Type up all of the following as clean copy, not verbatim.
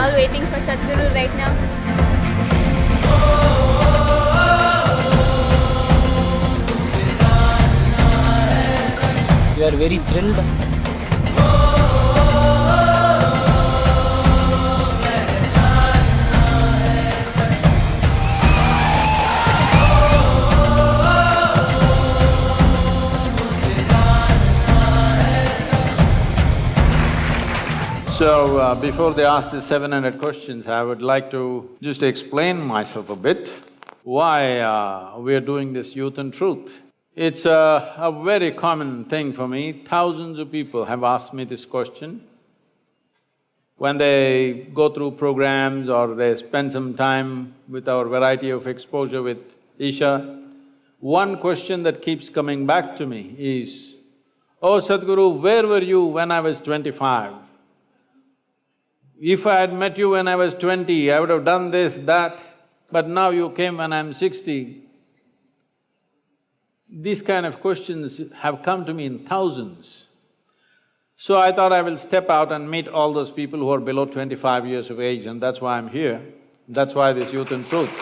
all waiting for Sadhguru right now. You are very thrilled. So, before they ask the 700 questions, I would like to just explain myself a bit, why we are doing this Youth and Truth. It's a very common thing for me. Thousands of people have asked me this question. When they go through programs or they spend some time with our variety of exposure with Isha, one question that keeps coming back to me is, "Oh Sadhguru, where were you when I was 25? If I had met you when I was 20, I would have done this, that, but now you came when I'm 60. These kind of questions have come to me in thousands. So I thought I will step out and meet all those people who are below 25 years of age, and that's why I'm here. That's why this Youth and Truth.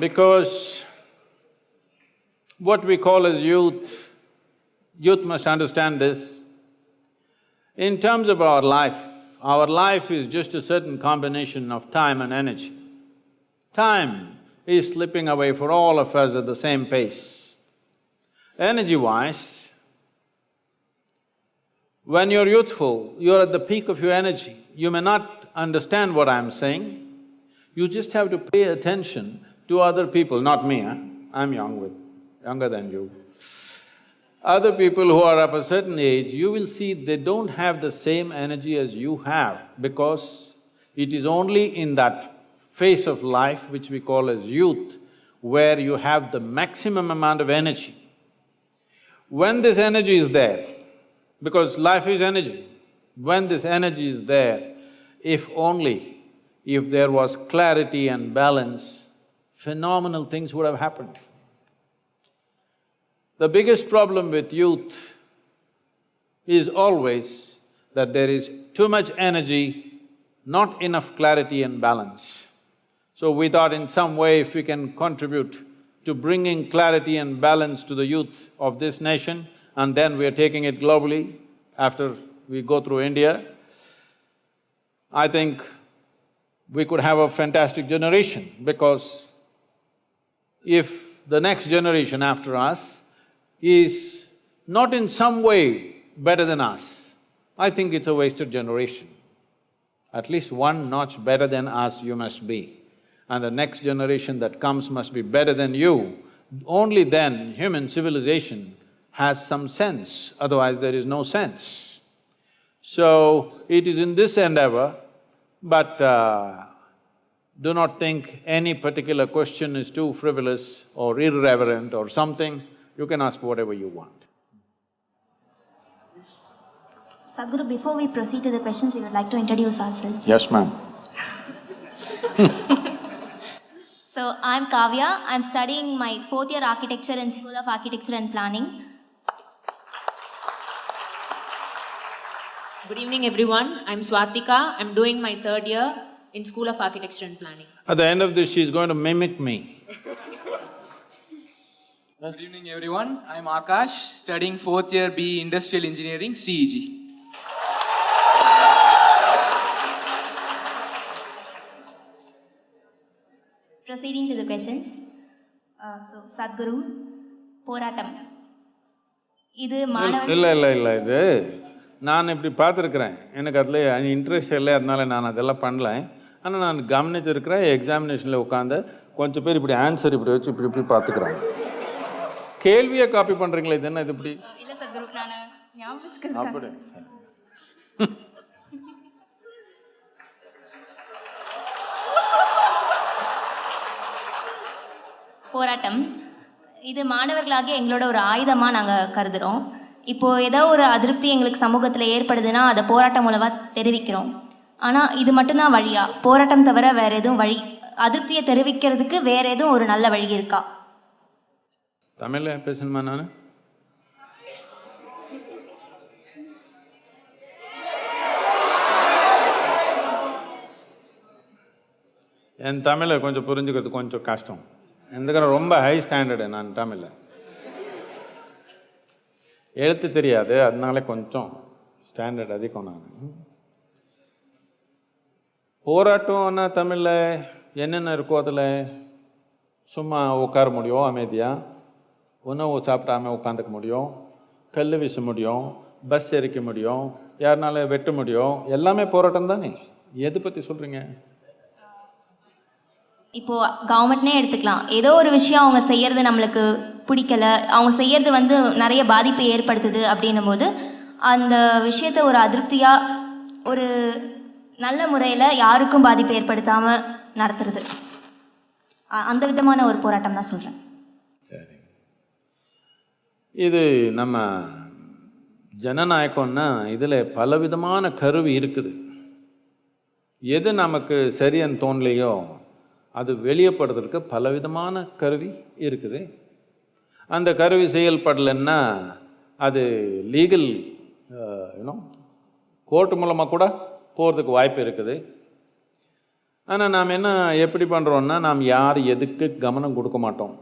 Because what we call as youth must understand this. In terms of our life is just a certain combination of time and energy. Time is slipping away for all of us at the same pace. Energy-wise, when you're youthful, you're at the peak of your energy. You may not understand what I'm saying, you just have to pay attention to other people, not me, I'm younger than you. Other people who are of a certain age, you will see they don't have the same energy as you have, because it is only in that phase of life which we call as youth where you have the maximum amount of energy. When this energy is there, because life is energy, when this energy is there, if there was clarity and balance, phenomenal things would have happened. The biggest problem with youth is always that there is too much energy, not enough clarity and balance. So we thought in some way if we can contribute to bringing clarity and balance to the youth of this nation, and then we are taking it globally after we go through India, I think we could have a fantastic generation, because if the next generation after us is not in some way better than us, I think it's a wasted generation. At least one notch better than us you must be, and the next generation that comes must be better than you. Only then human civilization has some sense, otherwise there is no sense. So, it is in this endeavor, but do not think any particular question is too frivolous or irreverent or something. You can ask whatever you want. Sadhguru, before we proceed to the questions, we would like to introduce ourselves. Yes, ma'am. So, I'm Kavya. I'm studying my 4th year architecture in School of Architecture and Planning. Good evening, everyone. I'm Swatika. I'm doing my 3rd year in School of Architecture and Planning. At the end of this, she's going to mimic me. Good evening, everyone. I'm Akash, studying 4th year BE Industrial Engineering, CEG. Proceeding to the questions. So, Sadhguru, poratam. இது மாணவன்… இல்லை இது நான் இப்படி பார்த்துருக்குறேன். எனக்கு அதில் interest இல்லை, அதனால நான் அதெல்லாம் பண்ணல. ஆனால் நான் கவனிச்சிருக்கிறேன், எக்ஸாமினேஷனில் உட்காந்து கொஞ்சம் பேர் இப்படி ஆன்சர் இப்படி வச்சு இப்படி பார்த்துக்கிறாங்க. கேள்வியை காப்பி பண்ணுறீங்களா? இது என்ன இது இப்படி? இல்லை சத்குரு, நான் ஞாபகம் வச்சுக்கிறேன். அப்படி போராட்டம் இது மாணவர்களாகிய எங்களோட ஒரு ஆயுதமாக நாங்கள் கருதுகிறோம். இப்போது ஏதோ ஒரு அதிருப்தி எங்களுக்கு சமூகத்தில் ஏற்படுதுன்னா அதை போராட்டம் மூலமாக தெரிவிக்கிறோம். ஆனால் இது மட்டும்தான் வழியா? போராட்டம் தவிர வேறு எதுவும் வழி, அதிருப்தியை தெரிவிக்கிறதுக்கு வேறு எதுவும் ஒரு நல்ல வழி இருக்கா? தமிழில் பேசணுமா? நான் என் தமிழை கொஞ்சம் புரிஞ்சுக்கிறது கொஞ்சம் கஷ்டம். ఎందుకంటే ரொம்ப ஹை ஸ்டாண்டர்டு நான் தமிழில். எழுத்து தெரியாது, அதனால கொஞ்சம் ஸ்டாண்டர்ட் அதிகம் நான். போராட்டம்னா தமிழில் என்னென்ன இருக்கோ அதில் சும்மா உட்கார முடியும் அமைதியாக, உணவு சாப்பிடாம உட்காந்துக்க முடியும், கல் வீச முடியும், பஸ் எரிக்க முடியும், யாருனால வெட்ட முடியும், எல்லாமே போராட்டம் தானே. எது பற்றி சொல்கிறீங்க? இப்போது கவர்மெண்ட்னே எடுத்துக்கலாம். ஏதோ ஒரு விஷயம் அவங்க செய்கிறது நம்மளுக்கு பிடிக்கலை, அவங்க செய்கிறது வந்து நிறைய பாதிப்பை ஏற்படுத்துது அப்படின்னும் போது அந்த விஷயத்தை ஒரு அதிருப்தியாக ஒரு நல்ல முறையில் யாருக்கும் பாதிப்பு ஏற்படுத்தாமல் நடத்துறது, அந்த விதமான ஒரு போராட்டம் தான் சொல்கிறேன். சரி, இது நம்ம ஜனநாயகம்னா இதில் பலவிதமான கருவி இருக்குது. எது நமக்கு சரின்னு தோணலையோ அது வெளியப்படுறதுக்கு பலவிதமான கருவி இருக்குது. அந்த கருவி செயல்படலைன்னா அது லீகல் கோர்ட்டு மூலமாக கூட போகிறதுக்கு வாய்ப்பு இருக்குது. ஆனால் நாம் எப்படி பண்ணுறோன்னா, நாம் யார் எதுக்கு கவனம் கொடுக்க மாட்டோம்.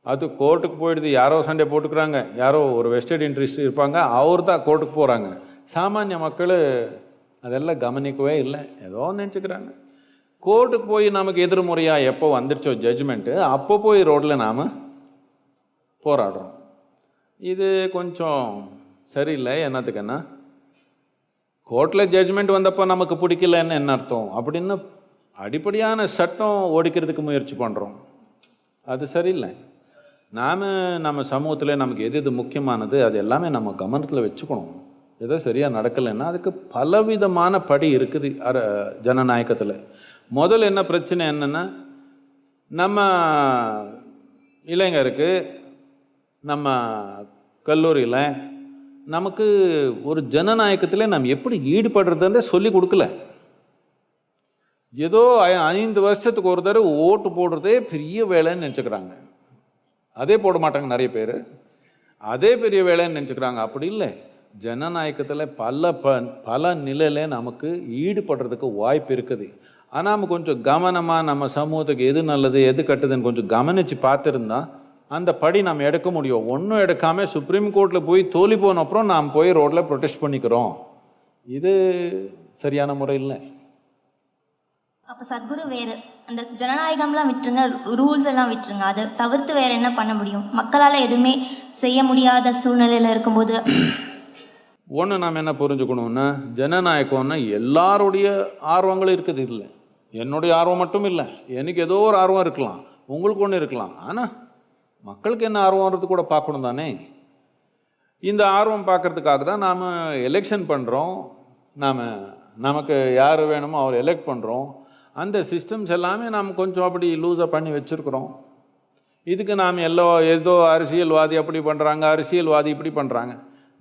அது கோர்ட்டுக்கு போயிடுது, யாரோ சண்டை போட்டுக்கிறாங்க, யாரோ ஒரு வெஸ்டட் இன்ட்ரெஸ்ட் இருப்பாங்க, அவர் தான் கோர்ட்டுக்கு போகிறாங்க. சாமானிய மக்கள் அதெல்லாம் கவனிக்கவே இல்லை, ஏதோ நினச்சிக்கிறாங்க. கோர்ட்டுக்கு போய் நமக்கு எதிர்முறையாக எப்போ வந்துடுச்சோ ஜட்ஜ்மெண்ட்டு, அப்போ போய் ரோட்டில் நாம் போராடுறோம். இது கொஞ்சம் சரியில்லை. என்னத்துக்குன்னா, கோர்ட்டில் ஜட்ஜ்மெண்ட் வந்தப்போ நமக்கு பிடிக்கலன்னு என்ன அர்த்தம்? அப்படின்னு அடிப்படையான சட்டம் ஒடிக்கிறதுக்கு முயற்சி பண்ணுறோம். அது சரியில்லை. நாம் நம்ம சமூகத்தில் நமக்கு எது முக்கியமானது அது எல்லாமே நம்ம கவனத்தில் வச்சுக்கணும். ஏதோ சரியாக நடக்கலைன்னா அதுக்கு பலவிதமான படி இருக்குது ஜனநாயகத்தில். முதல்ல என்ன பிரச்சனை என்னென்னா, நம்ம இளைஞருக்கு நம்ம கல்லூரியில் நமக்கு ஒரு ஜனநாயகத்தில் நம்ம எப்படி ஈடுபடுறதுன்றே சொல்லி கொடுக்கல. ஏதோ 5 வருஷத்துக்கு ஒரு தடவை ஓட்டு போடுறதே பெரிய வேலைன்னு நினச்சிக்கிறாங்க. அதே போட மாட்டாங்க நிறைய பேர், அதே பெரிய வேலைன்னு நினச்சிக்கிறாங்க. அப்படி இல்லை. ஜனநாயகத்தில் பல நிலையில் நமக்கு ஈடுபடுறதுக்கு வாய்ப்பு இருக்குது. ஆனால் நம்ம கொஞ்சம் கவனமாக நம்ம சமூகத்துக்கு எது நல்லது எது கட்டுதுன்னு கொஞ்சம் கவனித்து பார்த்துருந்தா அந்த படி நம்ம எடுக்க முடியும். ஒன்றும் எடுக்காமல் சுப்ரீம் கோர்ட்டில் போய் தோல்வி போன அப்புறம் நாம் போய் ரோட்டில் ப்ரொடெஸ்ட் பண்ணிக்கிறோம். இது சரியான முறை இல்லை. அப்போ சத்குரு வேறு அந்த ஜனநாயகம்லாம் விட்டுருங்க, ரூல்ஸ் எல்லாம் விட்டுருங்க, அதை தவிர்த்து வேறு என்ன பண்ண முடியும்? மக்களால் எதுவுமே செய்ய முடியாத சூழ்நிலையில் இருக்கும்போது ஒன்று நாம் என்ன புரிஞ்சுக்கணுன்னா, ஜனநாயகம்னா எல்லாருடைய ஆர்வங்களும் இருக்குது. இல்லை என்னுடைய ஆர்வம் மட்டும் இல்லை, எனக்கு ஏதோ ஒரு ஆர்வம் இருக்கலாம், உங்களுக்கு ஒன்று இருக்கலாம். ஆனால் மக்களுக்கு என்ன ஆர்வம்ன்றது கூட பார்க்கணும் தானே. இந்த ஆர்வம் பார்க்கறதுக்காக தான் நாம் எலெக்ஷன் பண்ணுறோம். நமக்கு யார் வேணுமோ அவர் எலெக்ட் பண்ணுறோம். அந்த சிஸ்டம்ஸ் எல்லாமே நாம் கொஞ்சம் அப்படி லூஸாக பண்ணி வச்சுருக்குறோம். இதுக்கு நாம் ஏதோ அரசியல்வாதி அப்படி பண்ணுறாங்க, அரசியல்வாதி இப்படி பண்ணுறாங்க.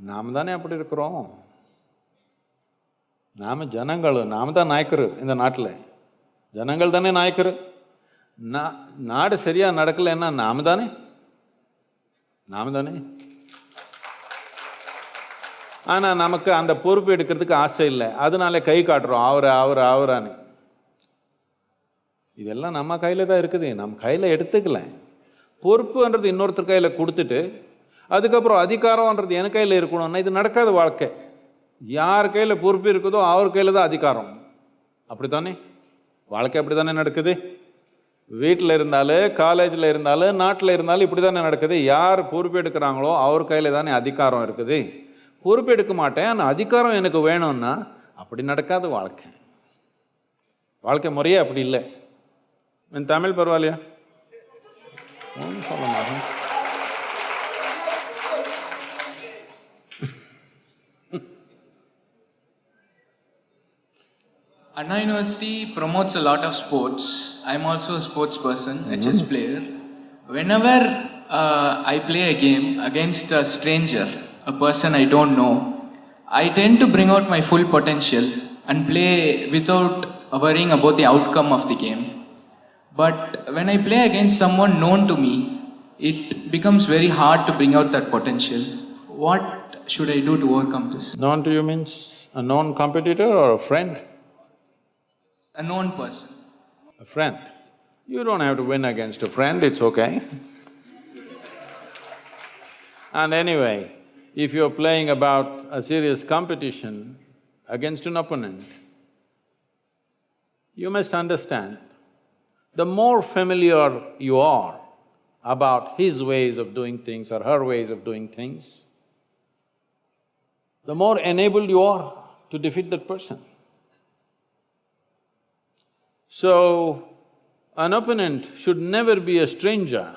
நாம் தானே அப்படி இருக்கிறோம். நாம் ஜனங்கள், நாம் தான் நாயக்கர். இந்த நாட்டில் ஜனங்கள் தானே நாயக்கர். நாடு சரியாக நடக்கலைன்னா நாம் தானே. ஆனால் நமக்கு அந்த பொறுப்பு எடுக்கிறதுக்கு ஆசை இல்லை, அதனால கை காட்டுறோம் அவரான்னு. இதெல்லாம் நம்ம கையில் தான் இருக்குது, நம்ம கையில் எடுத்துக்கல. பொறுப்புன்றது இன்னொருத்தர் கையில் கொடுத்துட்டு அதுக்கப்புறம் அதிகாரம்ன்றது என் கையில் இருக்கணும்னா இது நடக்காத வாழ்க்கை. யார் கையில் பொறுப்பு இருக்குதோ அவர் கையில் தான் அதிகாரம். அப்படி தானே வாழ்க்கை, அப்படி தானே நடக்குது. வீட்டில் இருந்தாலும், காலேஜில் இருந்தாலும், நாட்டில் இருந்தாலும் இப்படி தானே நடக்குது. யார் பொறுப்பு எடுக்கிறாங்களோ அவர் கையில் தானே அதிகாரம் இருக்குது. பொறுப்பு எடுக்க மாட்டேன் ஆனால் அதிகாரம் எனக்கு வேணும்னா அப்படி நடக்காத வாழ்க்கை. வாழ்க்கை முறையே அப்படி இல்லை. என் தமிழ் பரவாயில்லையா? ஒன்றும் சொல்ல மாட்டேன். Anna University promotes a lot of sports. I'm also a sports person, a chess player. Whenever I play a game against a stranger, a person I don't know, I tend to bring out my full potential and play without worrying about the outcome of the game. But when I play against someone known to me, it becomes very hard to bring out that potential. What should I do to overcome this? Known to you means a known competitor or a friend? A known person. a friend. You don't have to win against a friend, it's okay. And anyway, if you're playing about a serious competition against an opponent, you must understand, the more familiar you are about his ways of doing things or her ways of doing things, the more enabled you are to defeat that person. So, an opponent should never be a stranger.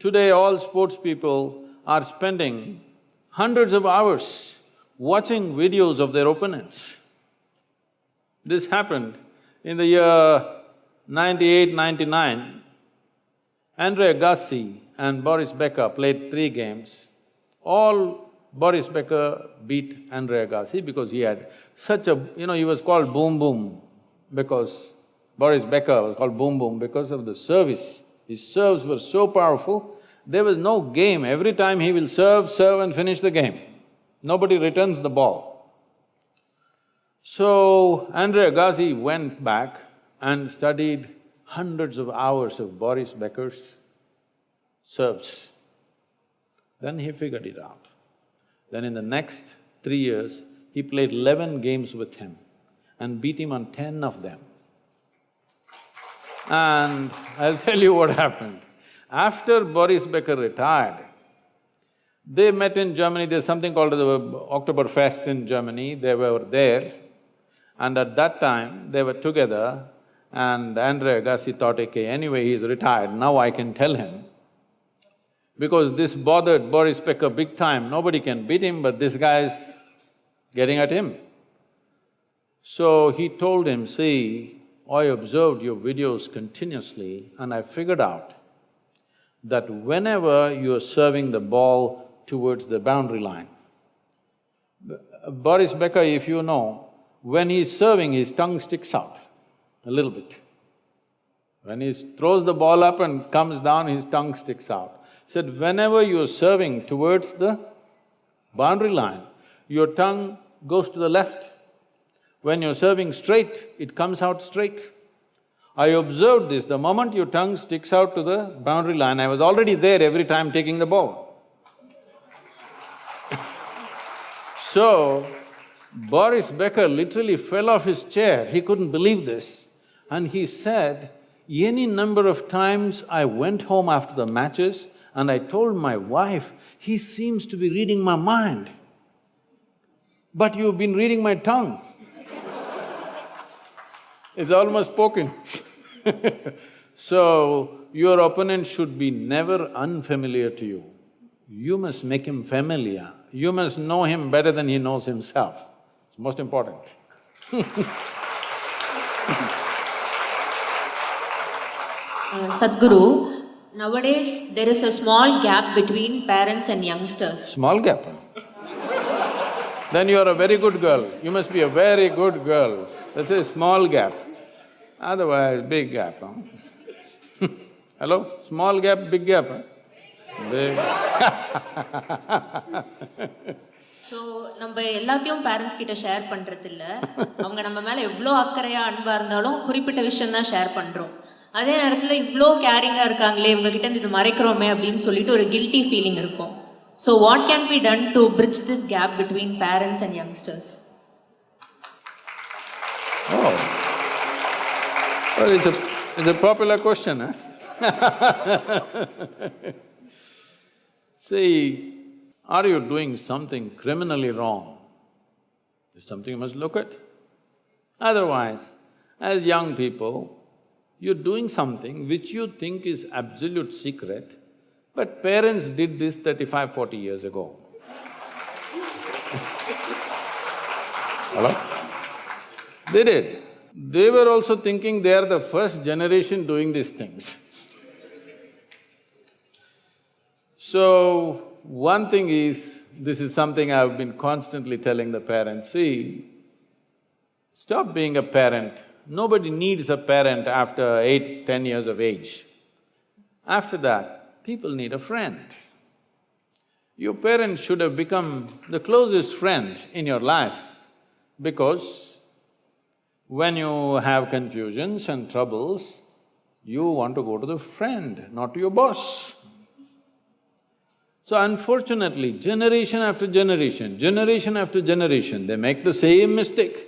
Today all sports people are spending hundreds of hours watching videos of their opponents. This happened in the year 98, 99. Andre Agassi and Boris Becker played 3 games. Boris Becker beat Andre Agassi because he had such a… he was called Boom Boom because… Boris Becker was called Boom Boom because of the service. His serves were so powerful, there was no game. Every time he will serve and finish the game. Nobody returns the ball. So, Andre Agassi went back and studied hundreds of hours of Boris Becker's serves. Then he figured it out. Then in the next 3 years, he played 11 games with him and beat him on 10 of them. And I'll tell you what happened. After Boris Becker retired, they met in Germany, there's something called the Oktoberfest in Germany, they were there. And at that time, they were together and Andre Agassi thought, okay, anyway he's retired, now I can tell him. Because this bothered Boris Becker big time, nobody can beat him, but this guy's getting at him. So he told him, see, I observed your videos continuously and I figured out that whenever you're serving the ball towards the boundary line, Boris Becker, if you know, when he's serving, his tongue sticks out a little bit. When he throws the ball up and comes down, his tongue sticks out. He said, whenever you're serving towards the boundary line, your tongue goes to the left. When you're serving straight, it comes out straight. I observed this, the moment your tongue sticks out to the boundary line, I was already there every time taking the ball. So, Boris Becker literally fell off his chair, he couldn't believe this. And he said, any number of times I went home after the matches and I told my wife, he seems to be reading my mind. But you've been reading my tongue. It's almost spoken. So, your opponent should be never unfamiliar to you. You must make him familiar. You must know him better than he knows himself. It's most important. Sadhguru, nowadays there is a small gap between parents and youngsters. Small gap, huh? Then you are a very good girl. You must be a very good girl. That's a small gap. Otherwise, big gap, huh? Hello? Small gap, big gap, huh? Big. So நம்ம எல்லாத்தையும் parents கிட்ட share பண்ணுறதில்ல. அவங்க நம்ம மேலே எவ்வளோ அக்கறையாக அன்பாக இருந்தாலும் குறிப்பிட்ட விஷயந்தான் ஷேர் பண்ணுறோம். அதே நேரத்தில் இவ்வளோ கேரிங்காக இருக்காங்களே இவங்ககிட்ட இது மறைக்கிறோமே அப்படின்னு சொல்லிட்டு ஒரு கில்ட்டி ஃபீலிங் இருக்கும். So what can be done to bridge this gap between parents and youngsters? Oh, well, it's a popular question, huh? See, are you doing something criminally wrong? It's something you must look at. Otherwise, as young people, you're doing something which you think is absolute secret, but parents did this 35, 40 years ago. Hello? They did. They were also thinking they are the first generation doing these things. So, one thing is, this is something I've been constantly telling the parents, see, stop being a parent. Nobody needs a parent after 8, 10 years of age. After that, people need a friend. Your parents should have become the closest friend in your life because When you have confusions and troubles, you want to go to the friend, not to your boss. So unfortunately, generation after generation, they make the same mistake.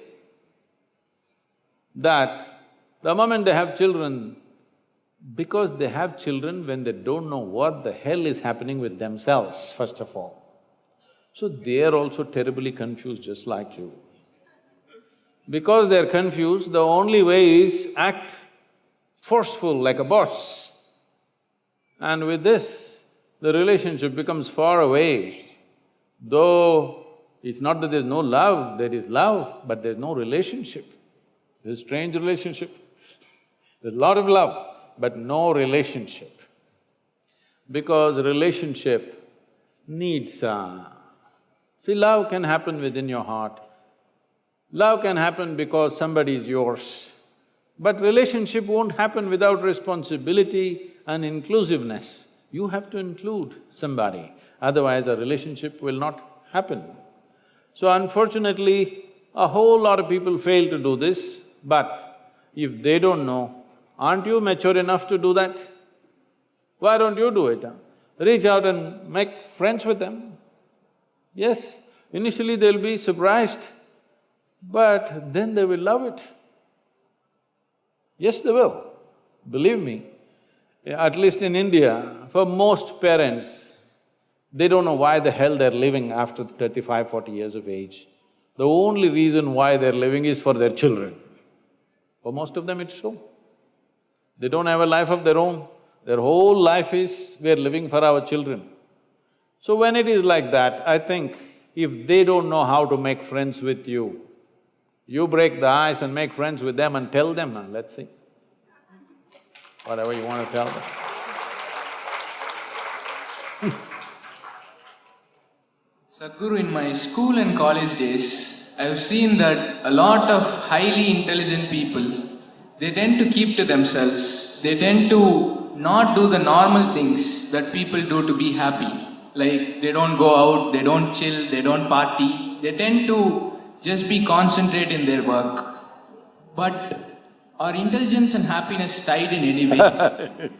That the moment they have children, because they have children when they don't know what the hell is happening with themselves, first of all. So they are also terribly confused just like you. Because they're confused, the only way is act forceful like a boss. And with this, the relationship becomes far away. Though it's not that there's no love, there is love, but there's no relationship. There's a strange relationship. There's a lot of love, but no relationship. Because relationship needs… See, love can happen within your heart. Love can happen because somebody is yours. But relationship won't happen without responsibility and inclusiveness. You have to include somebody, otherwise a relationship will not happen. So unfortunately, a whole lot of people fail to do this, but if they don't know, aren't you mature enough to do that? Why don't you do it? Reach out and make friends with them. Yes, initially they'll be surprised, but then they will love it. Yes, they will. Believe me, at least in India, for most parents, they don't know why the hell they're living after 35, 40 years of age. The only reason why they're living is for their children. For most of them it's so. They don't have a life of their own. Their whole life is, we're living for our children. So when it is like that, I think if they don't know how to make friends with you, you break the ice and make friends with them and tell them, and let's see. Whatever you want to tell them. Sadhguru, in my school and college days, I've seen that a lot of highly intelligent people, they tend to keep to themselves. They tend to not do the normal things that people do to be happy. Like, they don't go out, they don't chill, they don't party. They tend to just be concentrated in their work. But are intelligence and happiness tied in any way?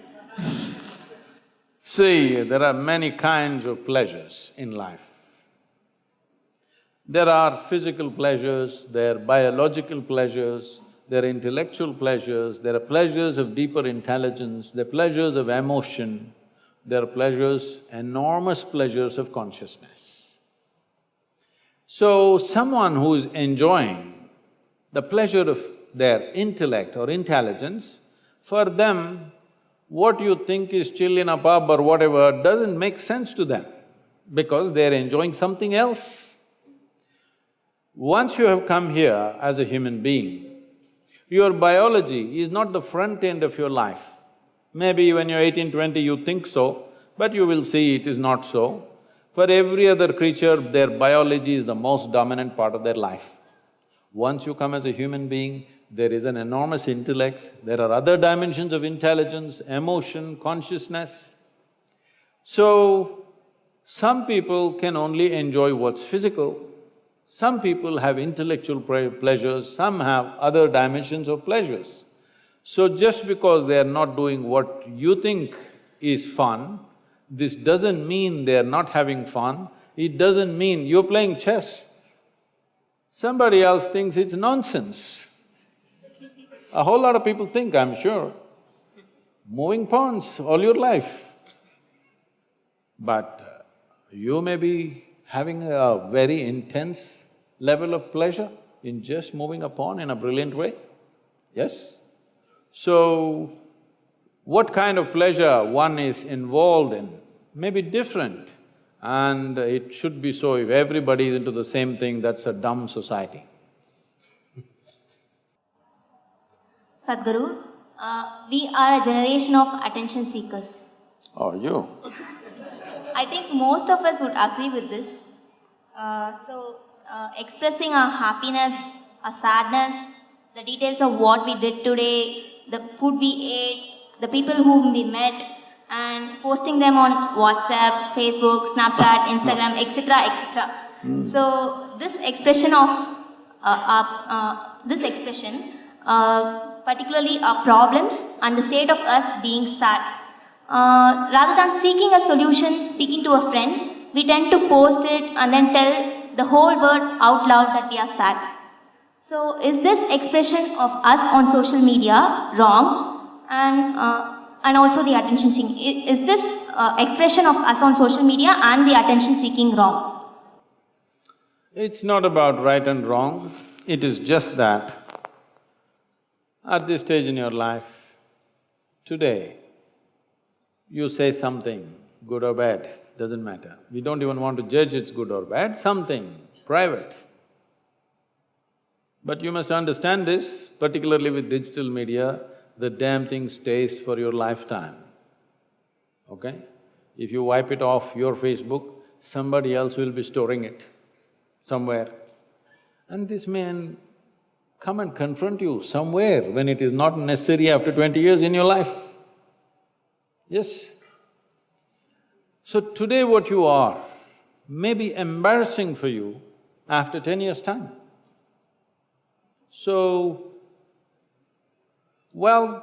See, there are many kinds of pleasures in life. There are physical pleasures, there are biological pleasures, there are intellectual pleasures, there are pleasures of deeper intelligence, there are pleasures of emotion, there are pleasures, enormous pleasures of consciousness. So, someone who is enjoying the pleasure of their intellect or intelligence, for them, what you think is chill in a pub or whatever doesn't make sense to them, because they're enjoying something else. Once you have come here as a human being, your biology is not the front end of your life. Maybe when you're 18, 20 you think so, but you will see it is not so. For every other creature, their biology is the most dominant part of their life. Once you come as a human being, there is an enormous intellect, there are other dimensions of intelligence, emotion, consciousness. So, some people can only enjoy what's physical, some people have intellectual pleasures, some have other dimensions of pleasures. So just because they are not doing what you think is fun, this doesn't mean they are not having fun, it doesn't mean you're playing chess. Somebody else thinks it's nonsense. A whole lot of people think, I'm sure, moving pawns all your life. But you may be having a very intense level of pleasure in just moving a pawn in a brilliant way, yes? So, what kind of pleasure one is involved in may be different, and it should be so. If everybody is into the same thing, that's a dumb society. Sadhguru, we are a generation of attention seekers. Oh, you? I think most of us would agree with this. Expressing our happiness, our sadness, the details of what we did today, the food we ate, the people whom we met, and posting them on WhatsApp, Facebook, Snapchat, Instagram, etc., etc. So, this expression of this expression, particularly our problems and the state of us being sad. Rather than seeking a solution, speaking to a friend, we tend to post it and then tell the whole world out loud that we are sad. So, is this expression of us on social media wrong? And also the attention seeking. Is this expression of us on social media and the attention seeking wrong? It's not about right and wrong, it is just that at this stage in your life, today, you say something, good or bad, doesn't matter. We don't even want to judge it's good or bad, something private. But you must understand this, particularly with digital media, the damn thing stays for your lifetime, okay? If you wipe it off your Facebook, somebody else will be storing it somewhere. And this may come and confront you somewhere when it is not necessary after 20 years in your life. Yes? So today what you are may be embarrassing for you after 10 years' time. So, well,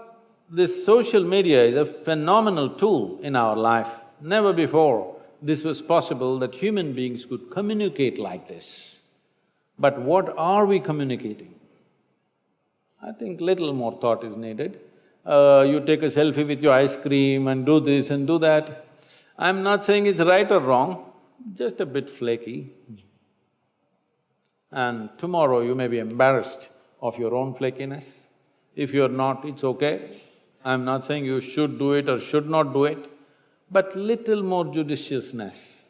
this social media is a phenomenal tool in our life. Never before this was possible that human beings could communicate like this. But what are we communicating? I think little more thought is needed. You take a selfie with your ice cream and do this and do that. I'm not saying it's right or wrong, just a bit flaky. And tomorrow you may be embarrassed of your own flakiness. If you're not, it's okay. I'm not saying you should do it or should not do it, but little more judiciousness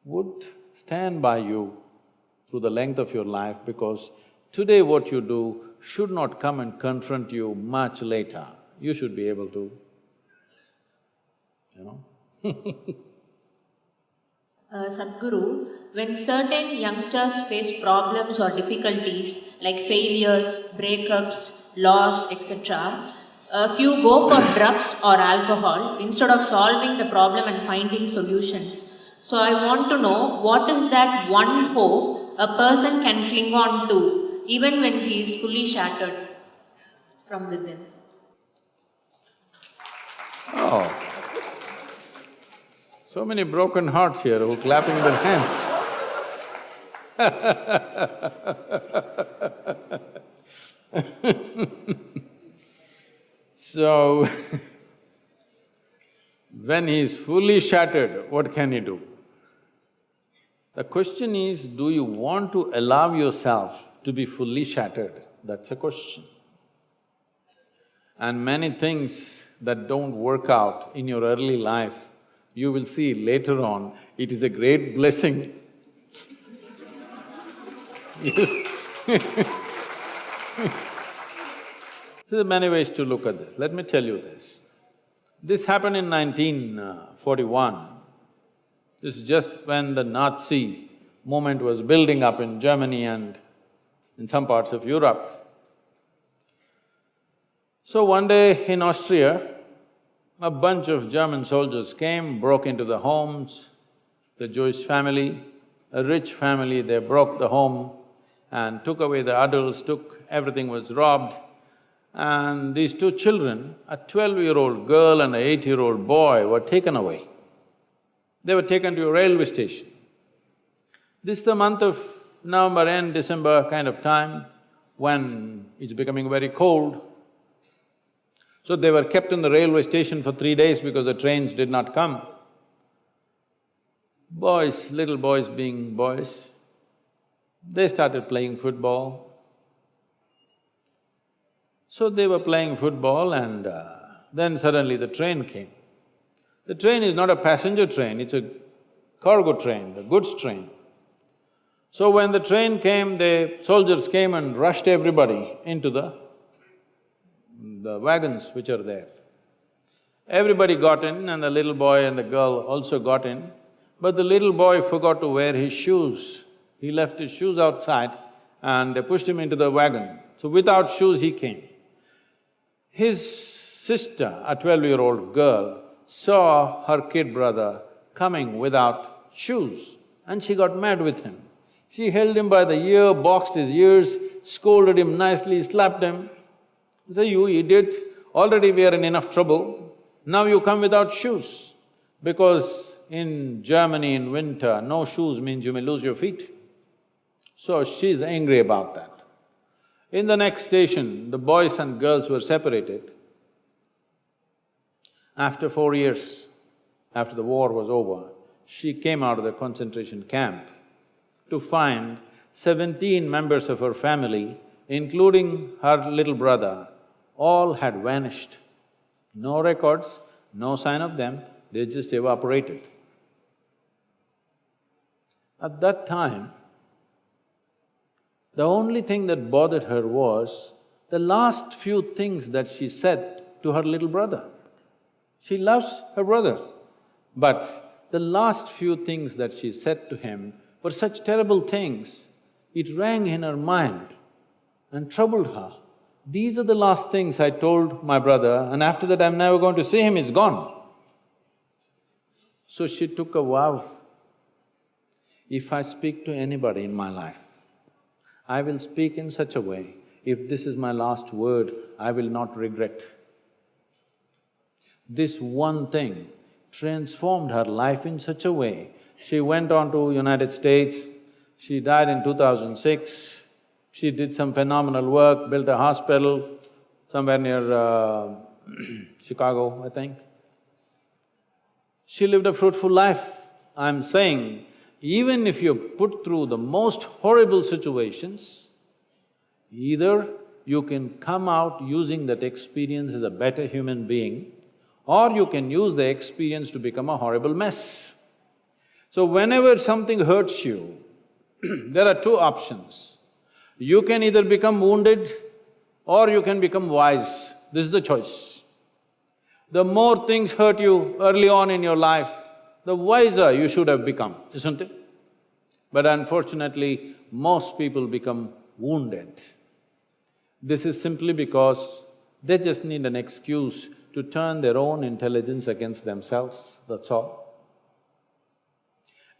would stand by you through the length of your life, because today what you do should not come and confront you much later. You should be able to, you know. Sadhguru, when certain youngsters face problems or difficulties like failures, breakups, loss, etc., a few go for drugs or alcohol instead of solving the problem and finding solutions. So I want to know, what is that one hope a person can cling on to even when he is fully shattered from within? Oh, so many broken hearts here who are clapping their hands. So, when he is fully shattered, what can he do? The question is, do you want to allow yourself to be fully shattered? That's a question. And many things that don't work out in your early life, you will see later on, it is a great blessing. Yes. There are many ways to look at this. Let me tell you this. This happened in 1941. This is just when the Nazi movement was building up in Germany and in some parts of Europe. So one day in Austria, a bunch of German soldiers came, broke into the homes, the Jewish family, a rich family, they broke the home and took away the adults, everything was robbed. And these two children, a 12-year-old girl and an 8-year-old boy, were taken away. They were taken to a railway station. This is the month of November end, December kind of time, when it's becoming very cold. So they were kept in the railway station for 3 days because the trains did not come. Boys, little boys being boys, they started playing football. So they were playing football and then suddenly the train came. The train is not a passenger train, it's a cargo train, the goods train. So when the train came, the soldiers came and rushed everybody into the wagons which are there. Everybody got in and the little boy and the girl also got in, but the little boy forgot to wear his shoes. He left his shoes outside and they pushed him into the wagon. So without shoes he came. His sister, a 12-year-old girl, saw her kid brother coming without shoes and she got mad with him. She held him by the ear, boxed his ears, scolded him nicely, slapped him. Say, you idiot, already we are in enough trouble, now you come without shoes. Because in Germany in winter, no shoes means you may lose your feet. So she's angry about that. In the next station, the boys and girls were separated. After 4 years, after the war was over, she came out of the concentration camp to find 17 members of her family, including her little brother, all had vanished. No records, no sign of them, they just evaporated. At that time, the only thing that bothered her was the last few things that she said to her little brother. She loves her brother, but the last few things that she said to him were such terrible things, it rang in her mind and troubled her. These are the last things I told my brother, and after that I'm never going to see him, he's gone. So she took a vow, if I speak to anybody in my life, I will speak in such a way, if this is my last word, I will not regret. This one thing transformed her life in such a way. She went on to United States, she died in 2006, she did some phenomenal work, built a hospital somewhere near Chicago, I think. She lived a fruitful life. I'm saying, even if you're put through the most horrible situations, either you can come out using that experience as a better human being, or you can use the experience to become a horrible mess. So whenever something hurts you, there are two options. You can either become wounded or you can become wise. This is the choice. The more things hurt you early on in your life, the wiser you should have become, isn't it? But unfortunately, most people become wounded. This is simply because they just need an excuse to turn their own intelligence against themselves, that's all.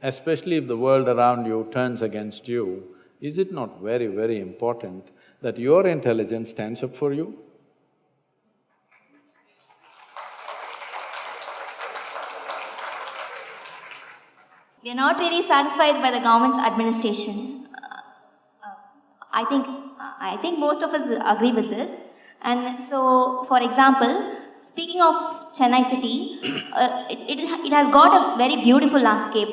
Especially if the world around you turns against you, is it not very, very important that your intelligence stands up for you? We are not really satisfied by the government's administration. I think most of us will agree with this. And so, for example, speaking of Chennai city, it has got a very beautiful landscape,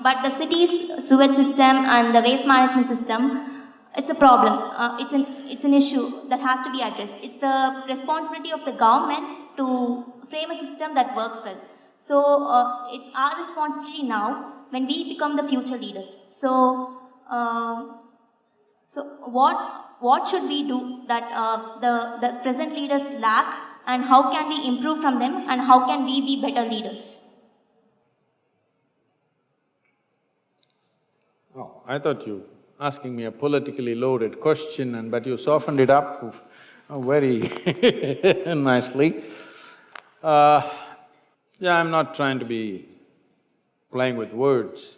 but the city's sewage system and the waste management system, it's a problem. It's an issue that has to be addressed. It's the responsibility of the government to frame a system that works well. So it's our responsibility now when we become the future leaders. So what should we do that the present leaders lack, and how can we improve from them, and how can we be better leaders? Oh, I thought you asking me a politically loaded question, but you softened it up very nicely. Yeah, I'm not trying to be playing with words,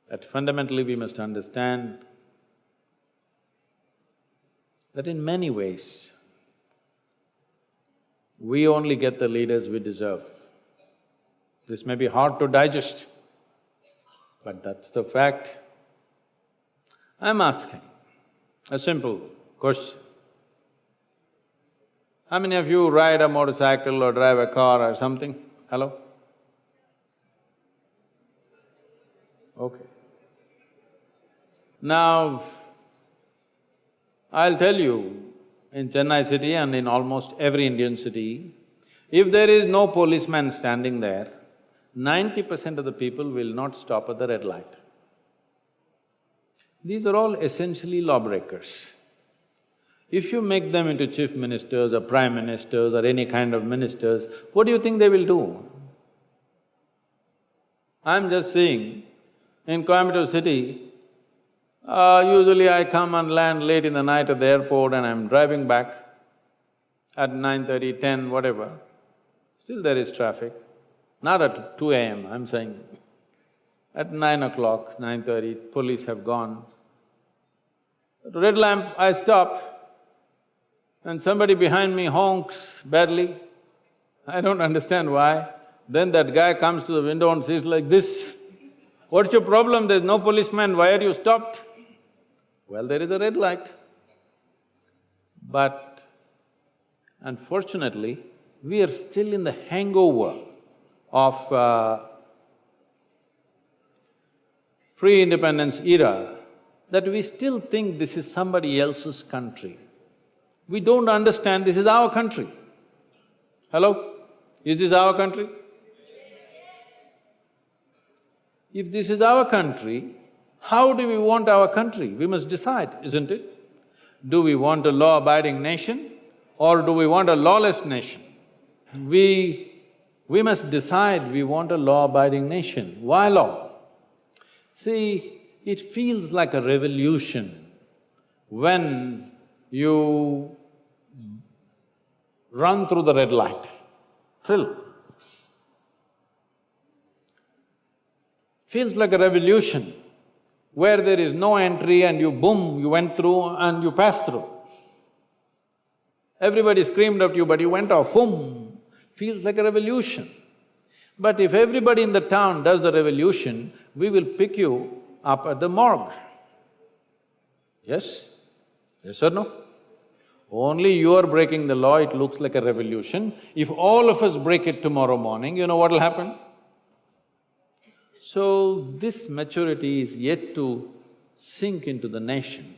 but fundamentally we must understand that in many ways, we only get the leaders we deserve. This may be hard to digest, but that's the fact. I'm asking a simple question. How many of you ride a motorcycle or drive a car or something? Hello? Okay. Now, I'll tell you, in Chennai city and in almost every Indian city, if there is no policeman standing there, 90% of the people will not stop at the red light. These are all essentially lawbreakers. If you make them into chief ministers or prime ministers or any kind of ministers, what do you think they will do? I'm just saying, in Coimbatore city, usually I come and land late in the night at the airport and I'm driving back at 9:30, 10, whatever. Still there is traffic. Not at 2 a.m., I'm saying. At 9 o'clock, 9:30, police have gone. At red lamp, I stop and somebody behind me honks badly. I don't understand why. Then that guy comes to the window and says like this, "What's your problem? There's no policeman, why are you stopped?" Well, there is a red light. But unfortunately, we are still in the hangover of pre-independence era, that we still think this is somebody else's country. We don't understand this is our country. Hello? Is this our country? If this is our country, how do we want our country? We must decide, isn't it? Do we want a law-abiding nation or do we want a lawless nation? We must decide we want a law-abiding nation. Why law? See, it feels like a revolution when you run through the red light. Thrill. Feels like a revolution where there is no entry and you boom, you went through and you passed through. Everybody screamed at you but you went off, boom, feels like a revolution. But if everybody in the town does the revolution, we will pick you up at the morgue. Yes? Yes or no? Only you are breaking the law, it looks like a revolution. If all of us break it tomorrow morning, you know what will happen? So, this maturity is yet to sink into the nation.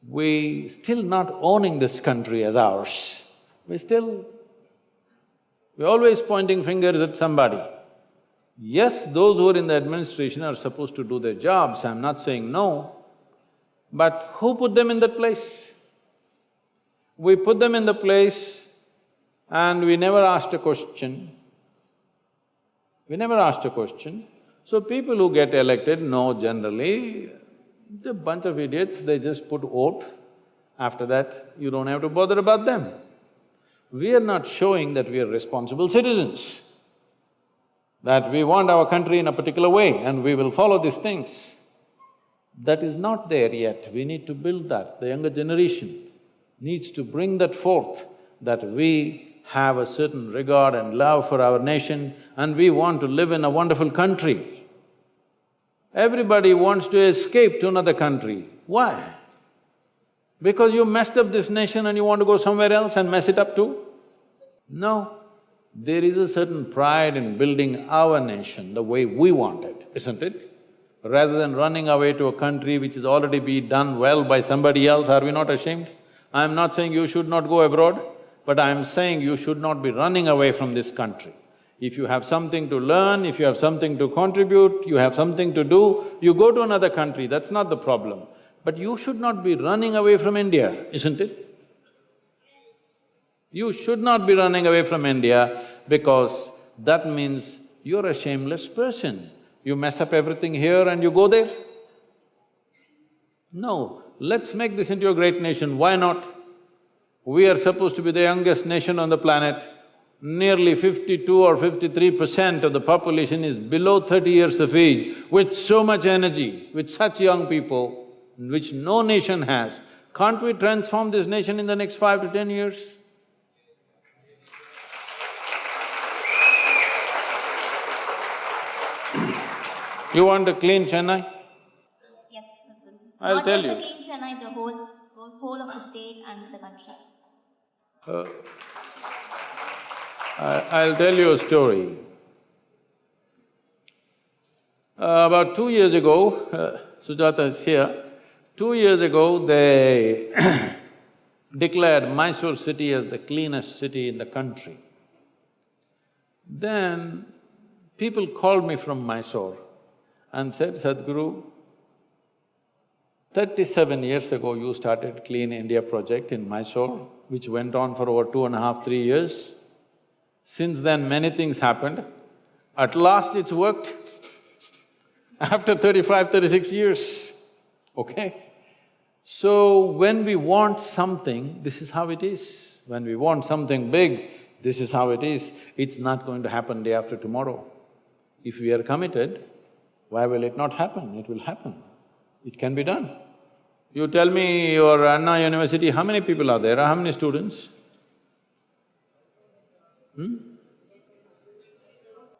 We still not owning this country as ours. We're always pointing fingers at somebody. Yes, those who are in the administration are supposed to do their jobs, I'm not saying no, but who put them in that place? We put them in the place and we never asked a question. We never asked a question. So people who get elected know generally, they're a bunch of idiots, they just put vote. After that, you don't have to bother about them. We are not showing that we are responsible citizens, that we want our country in a particular way and we will follow these things. That is not there yet, we need to build that. The younger generation needs to bring that forth, that we have a certain regard and love for our nation and we want to live in a wonderful country. Everybody wants to escape to another country. Why? Because you messed up this nation and you want to go somewhere else and mess it up too? No, there is a certain pride in building our nation the way we want it, isn't it? Rather than running away to a country which has already been done well by somebody else, are we not ashamed? I'm not saying you should not go abroad, but I'm saying you should not be running away from this country. If you have something to learn, if you have something to contribute, you have something to do, you go to another country, that's not the problem. But you should not be running away from India, isn't it? You should not be running away from India because that means you're a shameless person. You mess up everything here and you go there. No, let's make this into a great nation, why not? We are supposed to be the youngest nation on the planet. Nearly 52 or 53% of the population is below 30 years of age, with so much energy, with such young people, which no nation has. Can't we transform this nation in the next 5 to 10 years? You want to clean Chennai? Yes, Sadhguru. I'll tell you. Not just to clean Chennai, the whole of the state and the country. I'll tell you a story. About 2 years ago, Sujata is here, 2 years ago they declared Mysore city as the cleanest city in the country. Then people called me from Mysore and said, Sadhguru, 37 years ago you started Clean India project in Mysore, which went on for over 2.5, 3 years. Since then many things happened. At last it's worked after 35, 36 years, okay? So when we want something, this is how it is. When we want something big, this is how it is. It's not going to happen day after tomorrow. If we are committed, why will it not happen? It will happen. It can be done. You tell me your Anna University, how many people are there? How many students?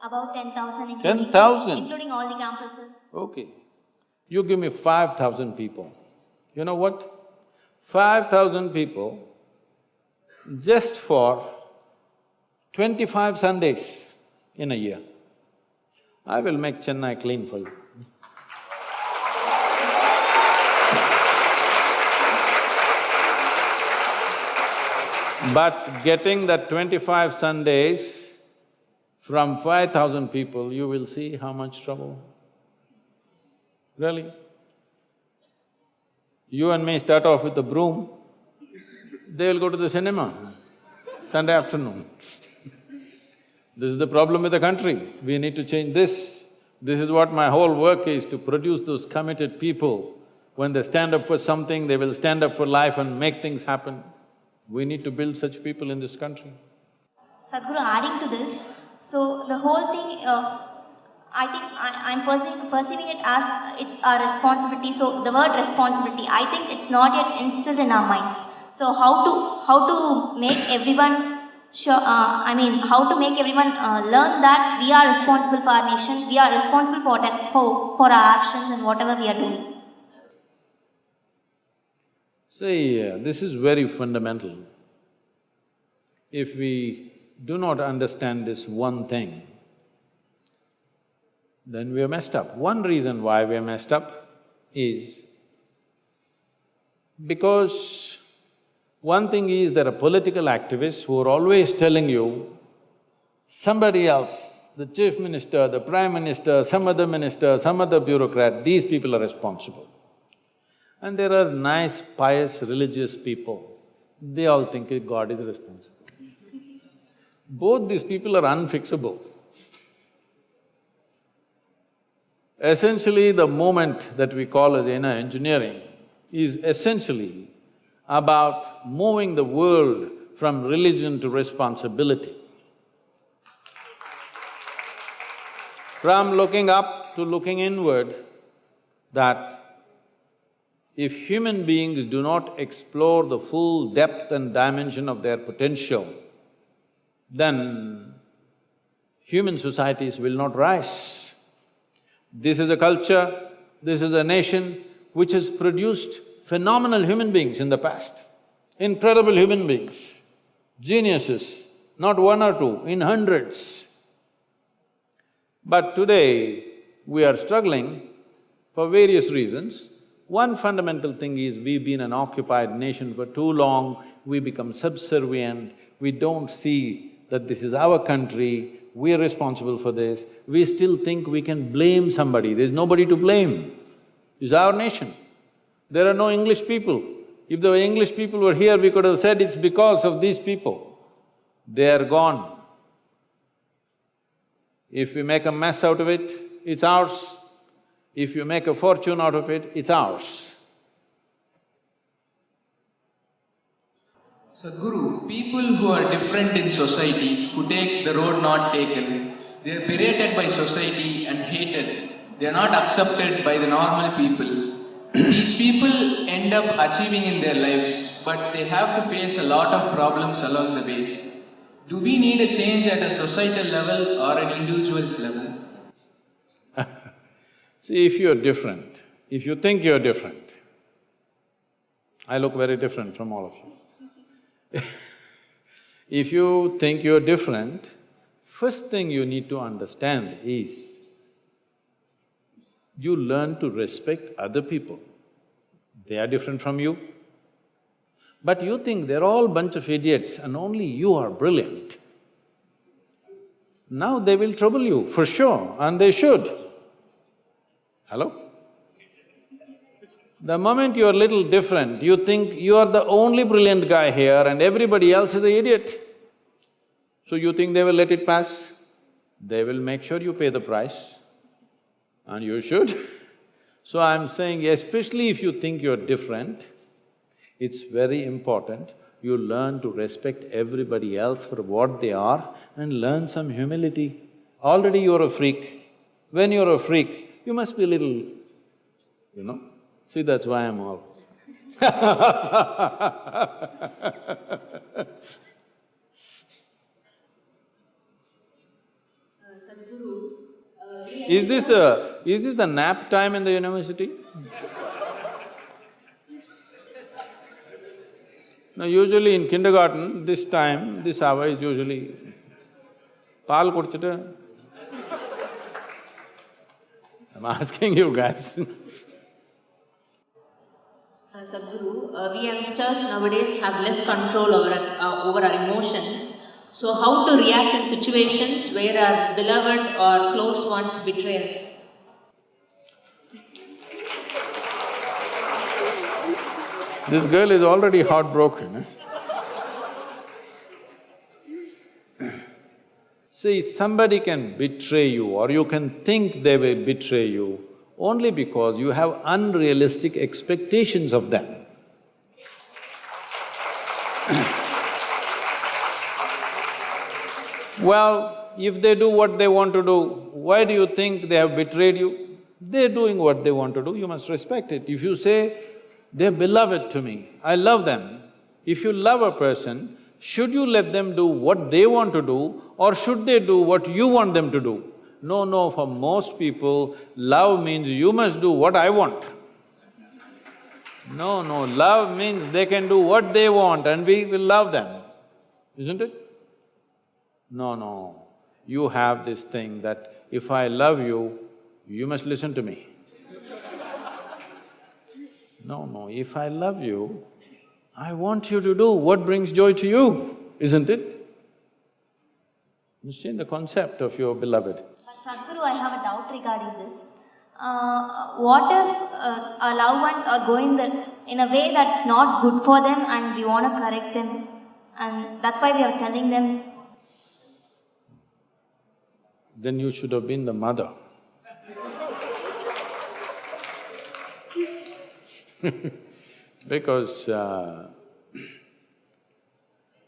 About 10,000 10,000? including all the campuses. Okay. You give me 5,000 people. You know what? 5,000 people just for 25 Sundays in a year. I will make Chennai clean for you. But getting that 25 Sundays from 5,000 people, you will see how much trouble. Really? You and me start off with a broom, they will go to the cinema Sunday afternoon. This is the problem with the country, we need to change this. This is what my whole work is, to produce those committed people. When they stand up for something, they will stand up for life and make things happen. We need to build such people in this country. Sadhguru, adding to this, so the whole thing, I think I'm perceiving it as it's our responsibility. So the word responsibility, I think it's not yet instilled in our minds. So how to make everyone sure, how to make everyone learn that we are responsible for our nation, we are responsible for our actions and whatever we are doing. See, this is very fundamental. If we do not understand this one thing, then we are messed up. One reason why we are messed up is because one thing is there are political activists who are always telling you, somebody else, the chief minister, the prime minister, some other bureaucrat, these people are responsible. And there are nice, pious, religious people, they all think God is responsible. Both these people are unfixable. Essentially, the movement that we call as inner engineering is essentially about moving the world from religion to responsibility. From looking up to looking inward, that if human beings do not explore the full depth and dimension of their potential, then human societies will not rise. This is a culture, this is a nation which has produced phenomenal human beings in the past, incredible human beings, geniuses, not one or two, in hundreds. But today, we are struggling for various reasons. One fundamental thing is we've been an occupied nation for too long, we become subservient, we don't see that this is our country, we are responsible for this, we still think we can blame somebody, there's nobody to blame. It's our nation. There are no English people. If the English people were here, we could have said it's because of these people. They are gone. If we make a mess out of it, it's ours. If you make a fortune out of it, it's ours. Sadhguru, people who are different in society, who take the road not taken, they are berated by society and hated. They are not accepted by the normal people. These people end up achieving in their lives, but they have to face a lot of problems along the way. Do we need a change at a societal level or an individual's level? See, if you're different, if you think you're different, I look very different from all of you. If you think you're different, first thing you need to understand is you learn to respect other people. They are different from you. But you think they're all bunch of idiots and only you are brilliant. Now they will trouble you, for sure, and they should. Hello? The moment you're a little different, you think you are the only brilliant guy here and everybody else is an idiot. So you think they will let it pass? They will make sure you pay the price, and you should. So I'm saying, especially if you think you're different, it's very important you learn to respect everybody else for what they are and learn some humility. Already you're a freak, When you're a freak, you must be a little, you know. See, that's why I'm always Is this the nap time in the university? No, usually in kindergarten, this time, this hour is usually paal kudichittu. I'm asking you guys. Sadhguru, we youngsters nowadays have less control over our emotions. So how to react in situations where our beloved or close ones betray us? This girl is already heartbroken. See, somebody can betray you or you can think they will betray you only because you have unrealistic expectations of them. Well, if they do what they want to do, why do you think they have betrayed you? They're doing what they want to do, you must respect it. If you say, they're beloved to me, I love them. If you love a person, should you let them do what they want to do or should they do what you want them to do? No, for most people, love means you must do what I want. No, love means they can do what they want and we will love them, isn't it? No, you have this thing that if I love you, you must listen to me. No, if I love you, I want you to do what brings joy to you, isn't it? You change the concept of your beloved. But Sadhguru, I have a doubt regarding this. What if our loved ones are going in a way that's not good for them and we want to correct them and that's why we are telling them? Then you should have been the mother. Because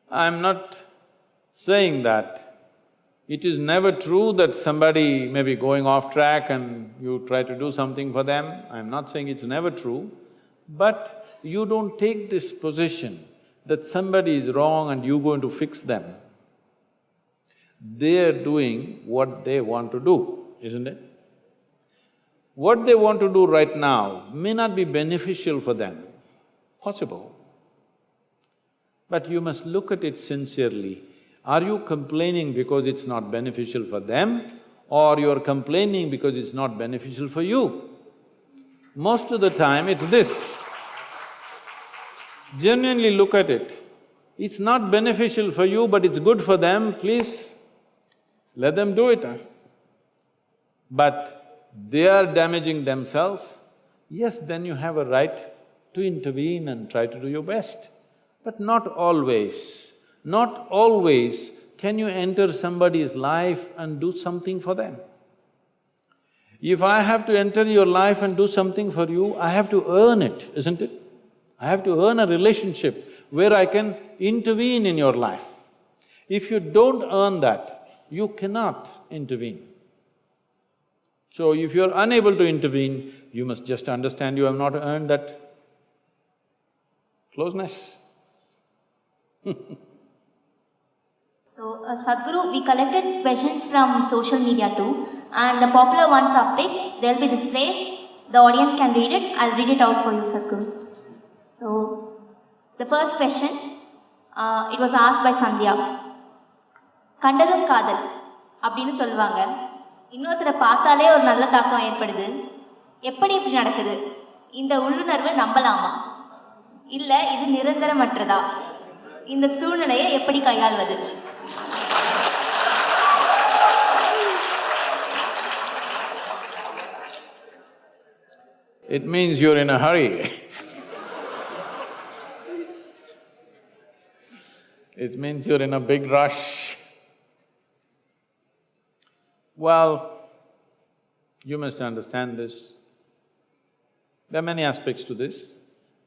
I'm not saying that it is never true that somebody may be going off track and you try to do something for them. I'm not saying it's never true, but you don't take this position that somebody is wrong and you're going to fix them. They're doing what they want to do, isn't it? What they want to do right now may not be beneficial for them, possible. But you must look at it sincerely. Are you complaining because it's not beneficial for them or you're complaining because it's not beneficial for you? Most of the time it's this. Genuinely look at it. It's not beneficial for you but it's good for them, please let them do it. But they are damaging themselves, yes, then you have a right to intervene and try to do your best. But not always can you enter somebody's life and do something for them. If I have to enter your life and do something for you, I have to earn it, isn't it? I have to earn a relationship where I can intervene in your life. If you don't earn that, you cannot intervene. So if you're unable to intervene, you must just understand you have not earned that closeness. So, Sadhguru, we collected questions from social media too, and the popular ones are picked, they'll be displayed, the audience can read it, I'll read it out for you, Sadhguru. So, the first question, it was asked by Sandhya. கண்டதும் காதல் அப்படின்னு சொல்லுவாங்க, இன்னொருத்தரை பார்த்தாலே ஒரு நல்ல தாக்கம் ஏற்படுது, எப்படி இப்படி நடக்குது? இந்த உள்ளுணர்வு நம்பலாமா? இல்லை இது நிரந்தரமற்றதா? இந்த சூழ்நிலையை எப்படி கையாள்வது? It means you're in a hurry. It means you're in a big rush. Well, you must understand this. There are many aspects to this,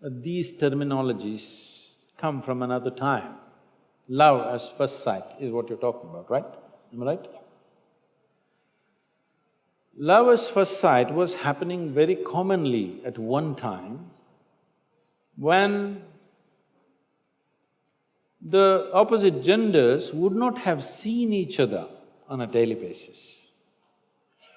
but these terminologies come from another time. Love as first sight is what you're talking about, right? Am I right? Yes. Love at first sight was happening very commonly at one time when the opposite genders would not have seen each other on a daily basis.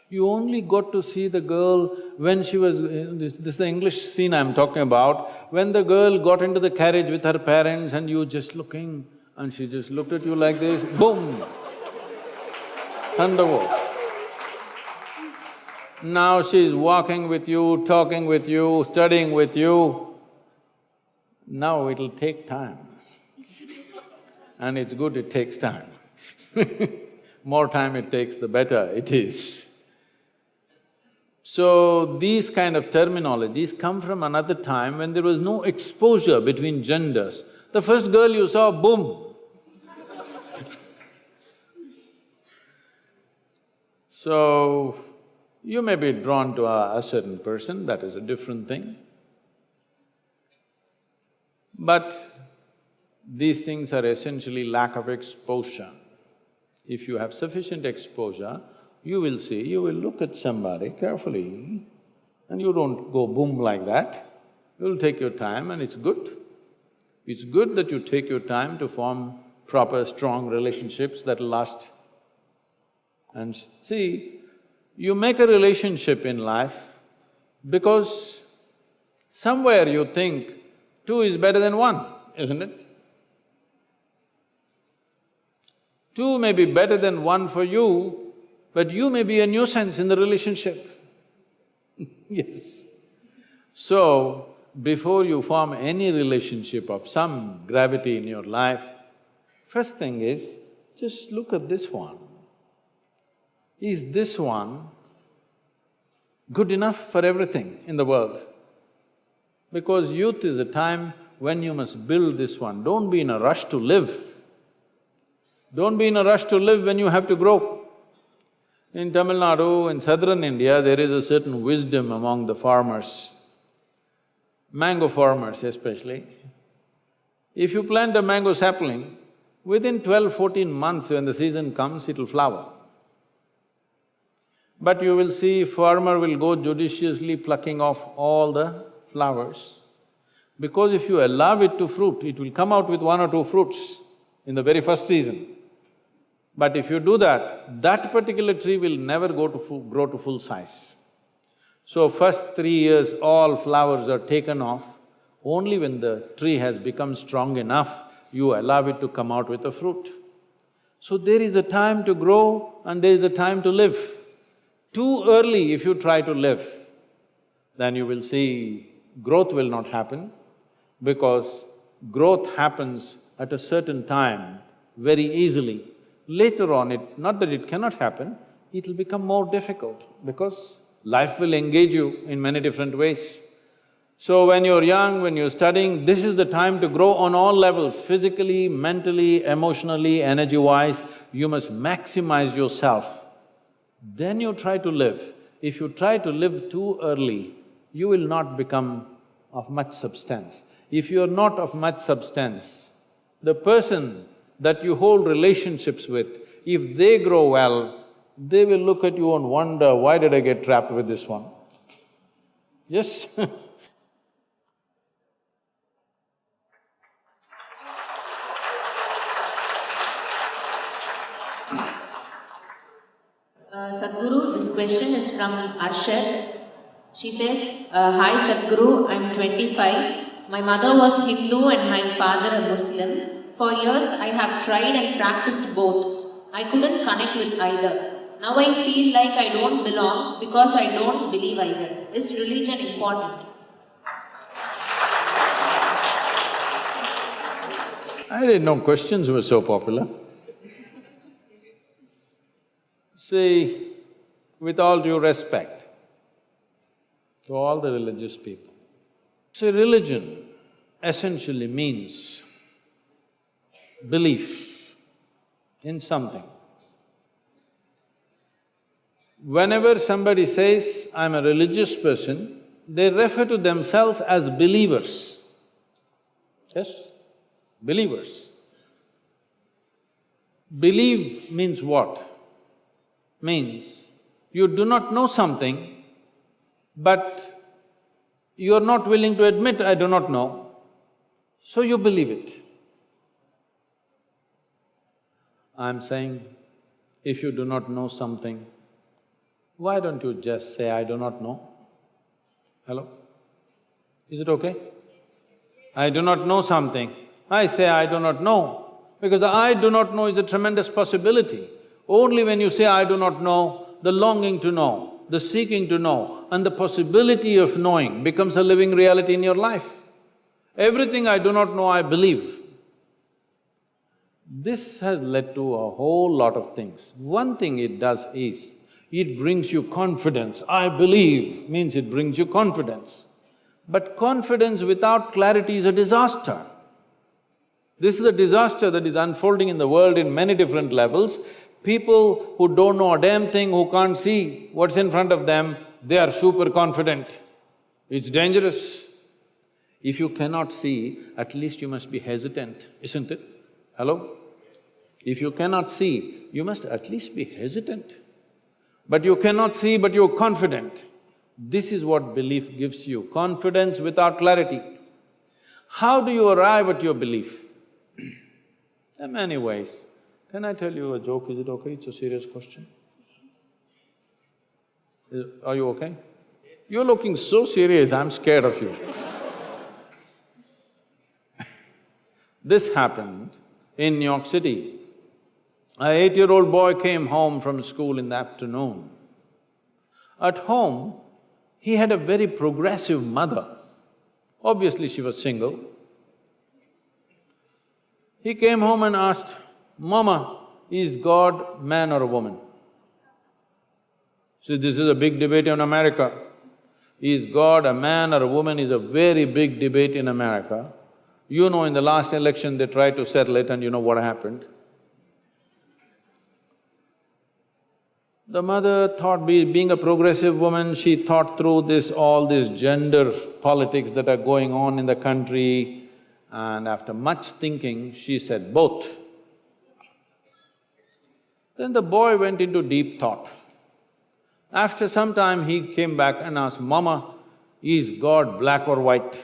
You only got to see the girl when she was… this is the English scene I'm talking about, when the girl got into the carriage with her parents and you just looking and she just looked at you like this, boom, thunderbolt. Now she's walking with you, talking with you, studying with you. Now it'll take time. And it's good it takes time. More time it takes, the better it is. So, these kind of terminologies come from another time when there was no exposure between genders. The first girl you saw, boom. So, you may be drawn to a certain person, that is a different thing. But these things are essentially lack of exposure. If you have sufficient exposure, you will see, you will look at somebody carefully and you don't go boom like that. You'll take your time and it's good. It's good that you take your time to form proper, strong relationships that'll last. And see, you make a relationship in life because somewhere you think two is better than one, isn't it? Two may be better than one for you, but you may be a nuisance in the relationship. Yes. So, before you form any relationship of some gravity in your life, first thing is, just look at this one. Is this one good enough for everything in the world? Because youth is a time when you must build this one. Don't be in a rush to live. Don't be in a rush to live when you have to grow. In Tamil Nadu, in southern India, there is a certain wisdom among the farmers, mango farmers especially. If you plant a mango sapling, within 12–14 months when the season comes, it'll flower. But you will see farmer will go judiciously plucking off all the flowers, because if you allow it to fruit, it will come out with 1 or 2 fruits in the very first season. But if you do that, that particular tree will never grow to full size. So first 3 years, all flowers are taken off. Only when the tree has become strong enough, you allow it to come out with a fruit. So there is a time to grow and there is a time to live. Too early if you try to live, then you will see growth will not happen, because growth happens at a certain time very easily. Later on, not that it cannot happen, it'll become more difficult because life will engage you in many different ways. So when you're young, when you're studying, this is the time to grow on all levels, physically, mentally, emotionally, energy-wise. You must maximize yourself. Then you try to live. If you try to live too early, you will not become of much substance. If you are not of much substance, the person that you hold relationships with, if they grow well, they will look at you and wonder, why did I get trapped with this one? Yes Sadhguru, this question is from Arshad. She says, Hi Sadhguru, I'm 25. My mother was Hindu and my father a Muslim. For years I have tried and practiced both. I couldn't connect with either. Now I feel like I don't belong because I don't believe either. Is religion important? I didn't know questions were so popular. See, with all due respect to all the religious people, see, religion essentially means belief in something. Whenever somebody says, I'm a religious person, they refer to themselves as believers. Yes? Believers. Believe means what? Means You do not know something, but you are not willing to admit, I do not know, so you believe it. I'm saying, if you do not know something, why don't you just say, I do not know? Hello? Is it okay? I do not know something, I say I do not know, because the I do not know is a tremendous possibility. Only when you say I do not know, the longing to know, the seeking to know, and the possibility of knowing becomes a living reality in your life. Everything I do not know, I believe. This has led to a whole lot of things. One thing it does is, it brings you confidence. I believe means it brings you confidence. But confidence without clarity is a disaster. This is a disaster that is unfolding in the world in many different levels. People who don't know a damn thing, who can't see what's in front of them, they are super confident. It's dangerous. If you cannot see, at least you must be hesitant, isn't it? Hello? If you cannot see, you must at least be hesitant. But you cannot see, but you're confident. This is what belief gives you, confidence without clarity. How do you arrive at your belief? There are many ways. Can I tell you a joke, is it okay? It's a serious question. Are you okay? You're looking so serious, I'm scared of you. This happened in New York City. An 8-year-old boy came home from school in the afternoon. At home, he had a very progressive mother. Obviously, she was single. He came home and asked, Mama, is God man or a woman? See, this is a big debate in America. Is God a man or a woman is a very big debate in America. You know, in the last election they tried to settle it and you know what happened. The mother thought, being a progressive woman, she thought through all this gender politics that are going on in the country, and after much thinking, she said both. Then the boy went into deep thought. After some time, he came back and asked, Mama, is God black or white?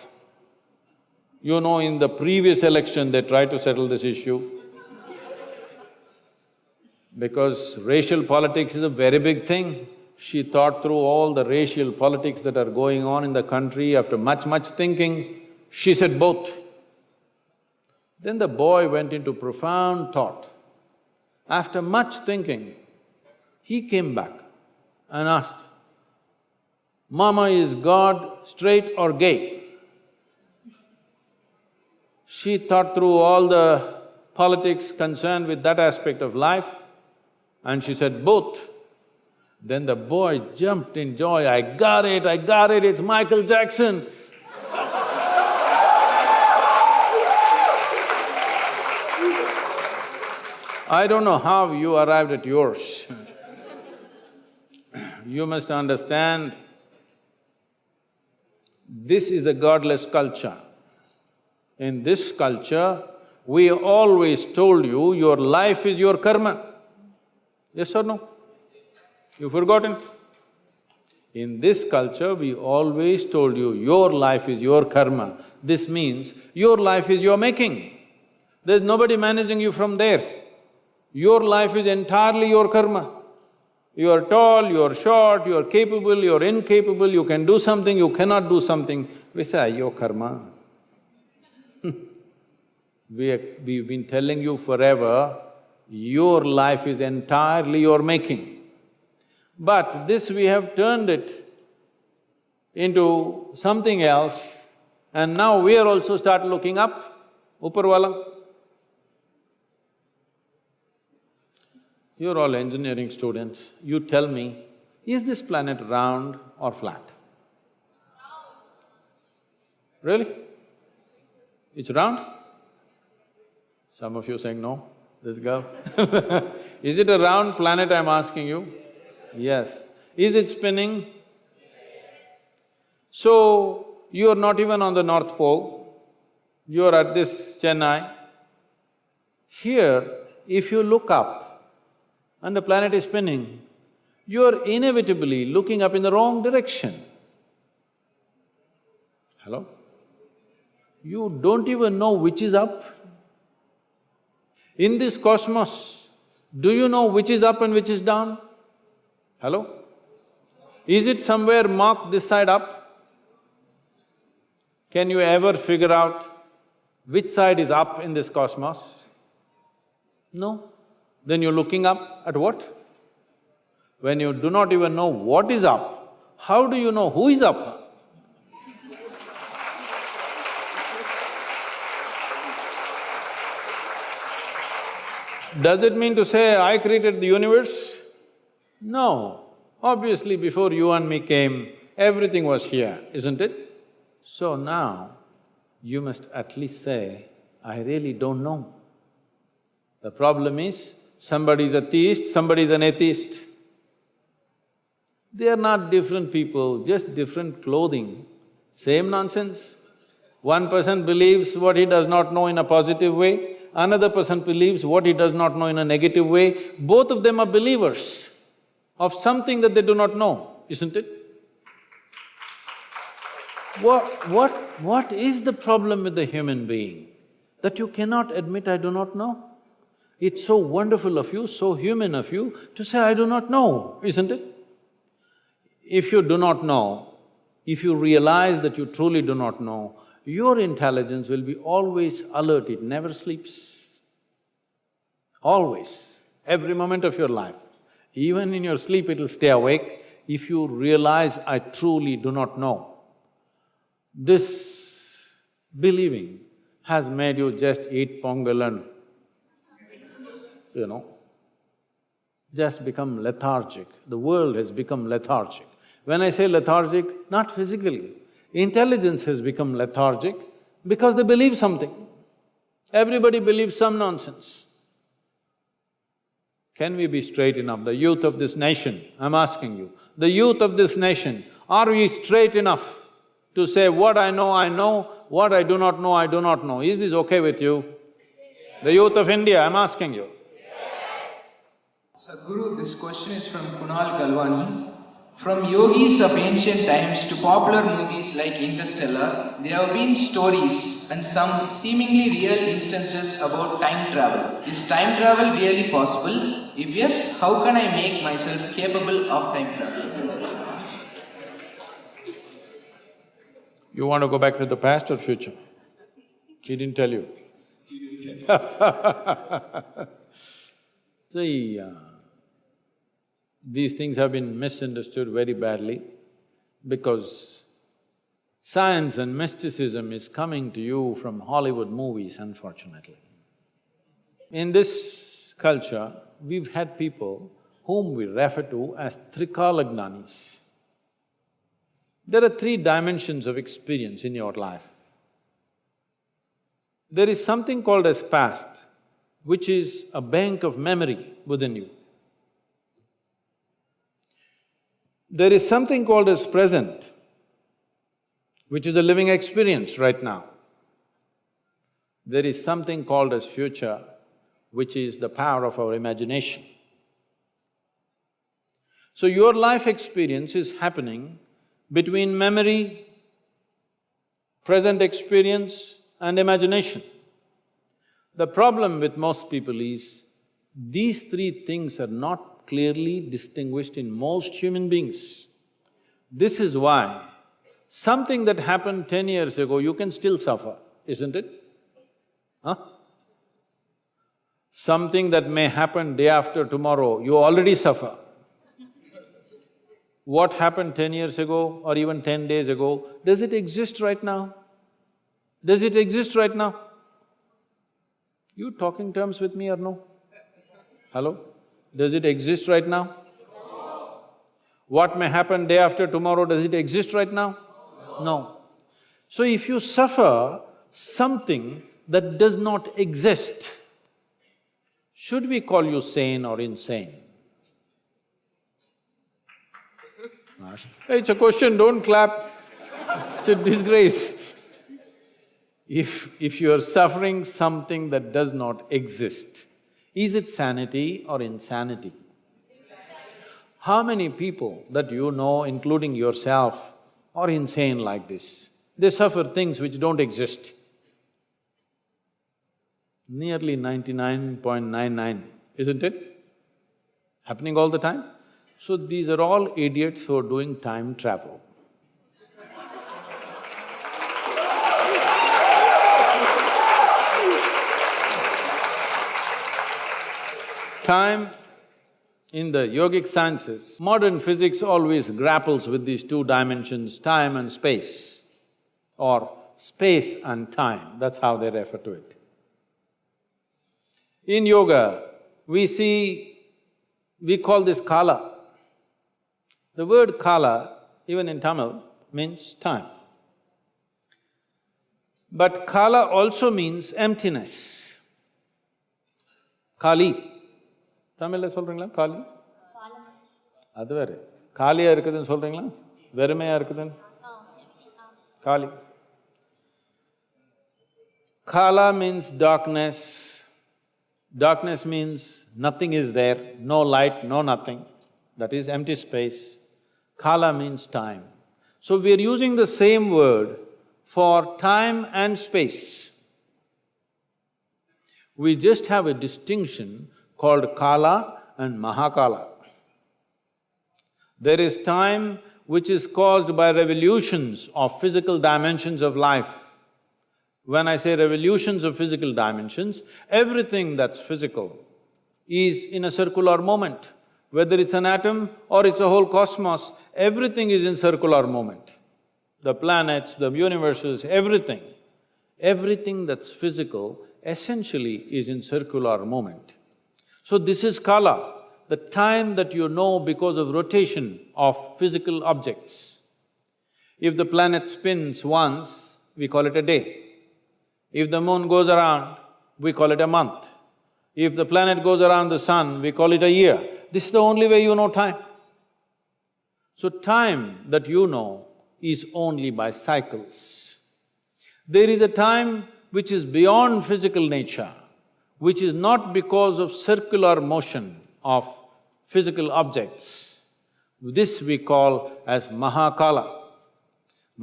You know, in the previous election, they tried to settle this issue. Because racial politics is a very big thing. She thought through all the racial politics that are going on in the country. After much thinking, she said both. Then the boy went into profound thought. After much thinking, he came back and asked, Mama, is God straight or gay? She thought through all the politics concerned with that aspect of life, and she said both. Then the boy jumped in joy, I got it, it's Michael Jackson. I don't know how you arrived at yours. You must understand, this is a godless culture. In this culture, we always told you, your life is your karma. Yes or no? You've forgotten? In this culture, we always told you, your life is your karma. This means, your life is your making. There's nobody managing you from there. Your life is entirely your karma. You are tall, you are short, you are capable, you are incapable, you can do something, you cannot do something. We say, your karma. We've been telling you forever, your life is entirely your making. But this we have turned it into something else, and now we are also start looking up, Uparwala. You're all engineering students, you tell me, is this planet round or flat? Really? It's round? Some of you saying no, this girl. Is it a round planet, I'm asking you? Yes. Is it spinning? So, you're not even on the North Pole, you're at this Chennai. Here, if you look up and the planet is spinning, you're inevitably looking up in the wrong direction. Hello? You don't even know which is up. In this cosmos, do you know which is up and which is down? Hello? Is it somewhere marked this side up? Can you ever figure out which side is up in this cosmos? No. Then you're looking up at what? When you do not even know what is up, how do you know who is up? Does it mean to say, I created the universe? No. Obviously, before you and me came, everything was here, isn't it? So now, you must at least say, I really don't know. The problem is, somebody is a theist, somebody is an atheist. They are not different people, just different clothing, same nonsense. One person believes what he does not know in a positive way, another person believes what he does not know in a negative way. Both of them are believers of something that they do not know, isn't it? What is the problem with the human being? That you cannot admit, I do not know? It's so wonderful of you, so human of you to say, I do not know, isn't it? If you do not know, if you realize that you truly do not know, your intelligence will be always alert, it never sleeps. Always, every moment of your life. Even in your sleep, it'll stay awake if you realize, I truly do not know. This believing has made you just eat pongal and, just become lethargic. The world has become lethargic. When I say lethargic, not physically, intelligence has become lethargic because they believe something. Everybody believes some nonsense. Can we be straight enough? The youth of this nation, I'm asking you, the youth of this nation, are we straight enough to say, what I know, what I do not know, I do not know? Is this okay with you? Yes. The youth of India, I'm asking you. Sadhguru, this question is from Kunal Galwani. From yogis of ancient times to popular movies like Interstellar, there have been stories and some seemingly real instances about time travel. Is time travel really possible? If yes, how can I make myself capable of time travel? You want to go back to the past or future? He didn't tell you. See, these things have been misunderstood very badly because science and mysticism is coming to you from Hollywood movies, unfortunately. In this culture, we've had people whom we refer to as Trikalagnanis. There are three dimensions of experience in your life. There is something called as past, which is a bank of memory within you. There is something called as present, which is a living experience right now. There is something called as future, which is the power of our imagination. So your life experience is happening between memory, present experience and imagination. The problem with most people is, these three things are not clearly distinguished in most human beings. This is why something that happened 10 years ago, you can still suffer, isn't it? Huh? Something that may happen day after tomorrow, you already suffer. What happened 10 years ago or even 10 days ago, does it exist right now? Does it exist right now? You talking terms with me or no? Hello? Does it exist right now? No. What may happen day after tomorrow, does it exist right now? No. So if you suffer something that does not exist, should we call you sane or insane? It's a question, don't clap. It's a disgrace. If you are suffering something that does not exist, is it sanity or insanity? How many people that you know, including yourself, are insane like this? They suffer things which don't exist. Nearly 99.99, isn't it? Happening all the time. So these are all idiots who are doing time travel. Time in the yogic sciences, modern physics always grapples with these two dimensions, time and space, or space and time, that's how they refer to it. In yoga, we call this kala. The word kala, even in Tamil, means time. But kala also means emptiness. Kali. Tamil சொல்றீங்களா காலி? அது வேற. காலியா இருக்குதுன்னு சொல்றீங்களா? வெறுமையா இருக்குதுன்னு? Kali. Kala means darkness. Darkness means nothing is there, no light, no nothing. That is empty space. Kala means time. So we are using the same word for time and space. We just have a distinction called Kala and Mahakala. There is time which is caused by revolutions of physical dimensions of life. When I say revolutions of physical dimensions, everything that's physical is in a circular moment. Whether it's an atom or it's a whole cosmos, everything is in circular moment. The planets, the universes, everything. Everything that's physical essentially is in circular moment. So this is kala, the time that you know because of rotation of physical objects. If the planet spins once, we call it a day. If the moon goes around, we call it a month. If the planet goes around the sun, we call it a year. This is the only way you know time. So time that you know is only by cycles. There is a time which is beyond physical nature, which is not because of circular motion of physical objects. This we call as Mahakala.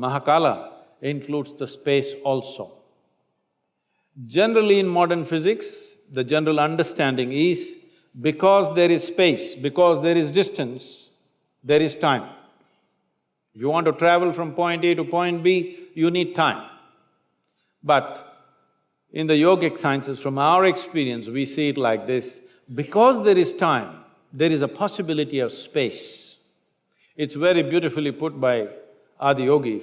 Mahakala includes the space also. Generally in modern physics, the general understanding is because there is space, because there is distance, there is time. If you want to travel from point A to point B, you need time. But in the yogic sciences, from our experience, we see it like this, because there is time, there is a possibility of space. It's very beautifully put by Adiyogi,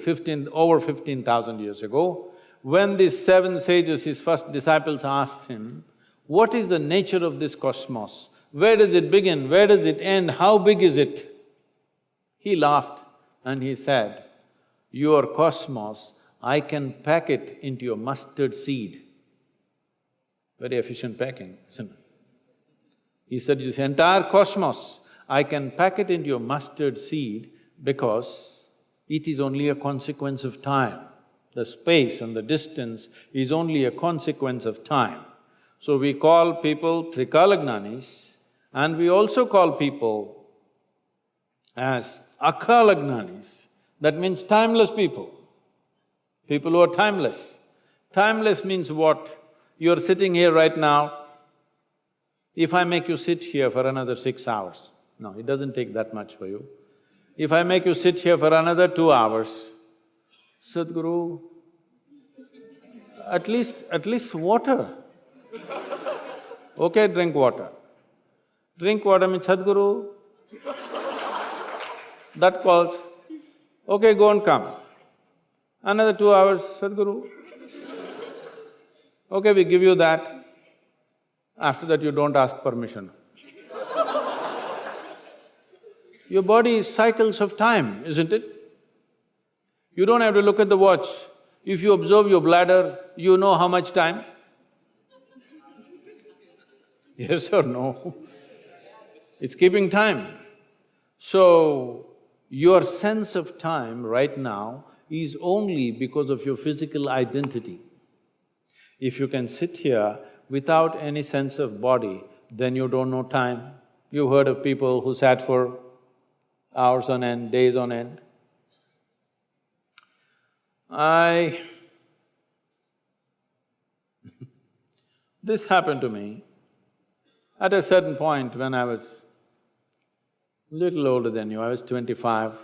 over 15,000 years ago. When these seven sages, his first disciples, asked him, what is the nature of this cosmos? Where does it begin? Where does it end? How big is it? He laughed and he said, your cosmos, I can pack it into a mustard seed. Very efficient packing, isn't it? He said, this entire cosmos, I can pack it into a mustard seed because it is only a consequence of time. The space and the distance is only a consequence of time. So we call people Trikalagnanis, and we also call people as Akalagnanis. That means timeless people, people who are timeless. Timeless means what? You're sitting here right now. If I make you sit here for another 6 hours, no, it doesn't take that much for you. If I make you sit here for another 2 hours, Sadhguru, at least water. Okay, drink water. Drink water means Sadhguru. That calls, okay, go and come. Another 2 hours, Sadhguru. Okay, we give you that. After that, you don't ask permission. Your body is cycles of time, isn't it? You don't have to look at the watch. If you observe your bladder, you know how much time? Yes or no? It's keeping time. So, your sense of time right now is only because of your physical identity. If you can sit here without any sense of body, then you don't know time. You've heard of people who sat for hours on end, days on end. This happened to me at a certain point when I was little older than you, I was 25.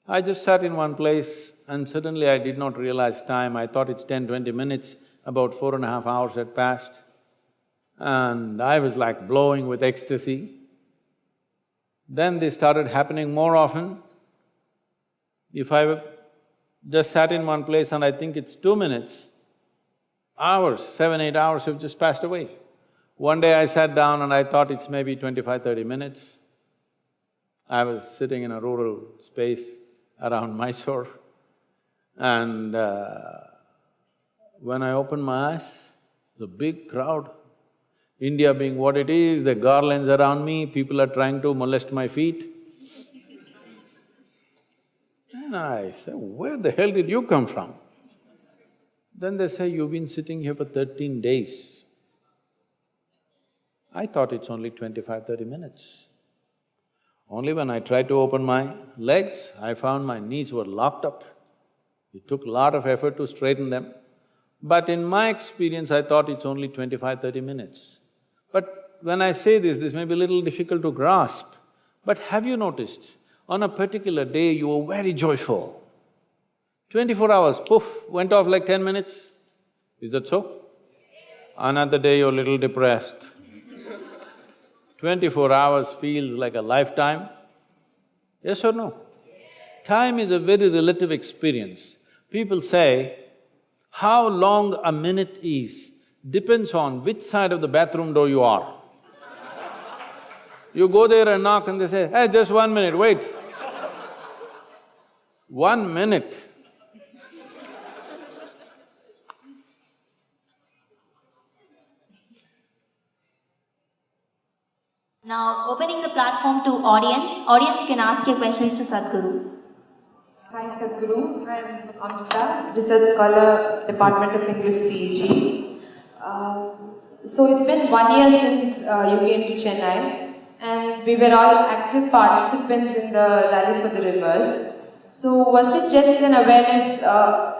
I just sat in one place and suddenly I did not realize time. I thought it's 10-20 minutes, about 4.5 hours had passed. And I was like blowing with ecstasy. Then they started happening more often. If I just sat in one place and I think it's 2 minutes, hours, 7-8 hours have just passed away. One day I sat down and I thought it's maybe 25-30 minutes. I was sitting in a rural space around Mysore and when I opened my eyes, the big crowd, India being what it is, the garlands around me, people are trying to molest my feet. And I said, where the hell did you come from? Then they say, you've been sitting here for 13 days. I thought it's only 25-30 minutes. Only when I tried to open my legs, I found my knees were locked up. It took a lot of effort to straighten them. But in my experience, I thought it's only 25-30 minutes. But when I say this may be a little difficult to grasp. But have you noticed, on a particular day you were very joyful. 24 hours, poof, went off like 10 minutes. Is that so? Another day you're a little depressed. 24 hours feels like a lifetime. Yes or no? Time is a very relative experience. People say, how long a minute is depends on which side of the bathroom door you are. You go there and knock and they say, hey, just 1 minute, wait. 1 minute. Now, opening the platform to audience. Audience, you can ask your questions to Sadhguru. Hi Sadhguru, I'm Amrita, Research Scholar, Department of English, CEG. So it's been 1 year since you came to Chennai and we were all active participants in the Rally for the Rivers. So was it just an awareness,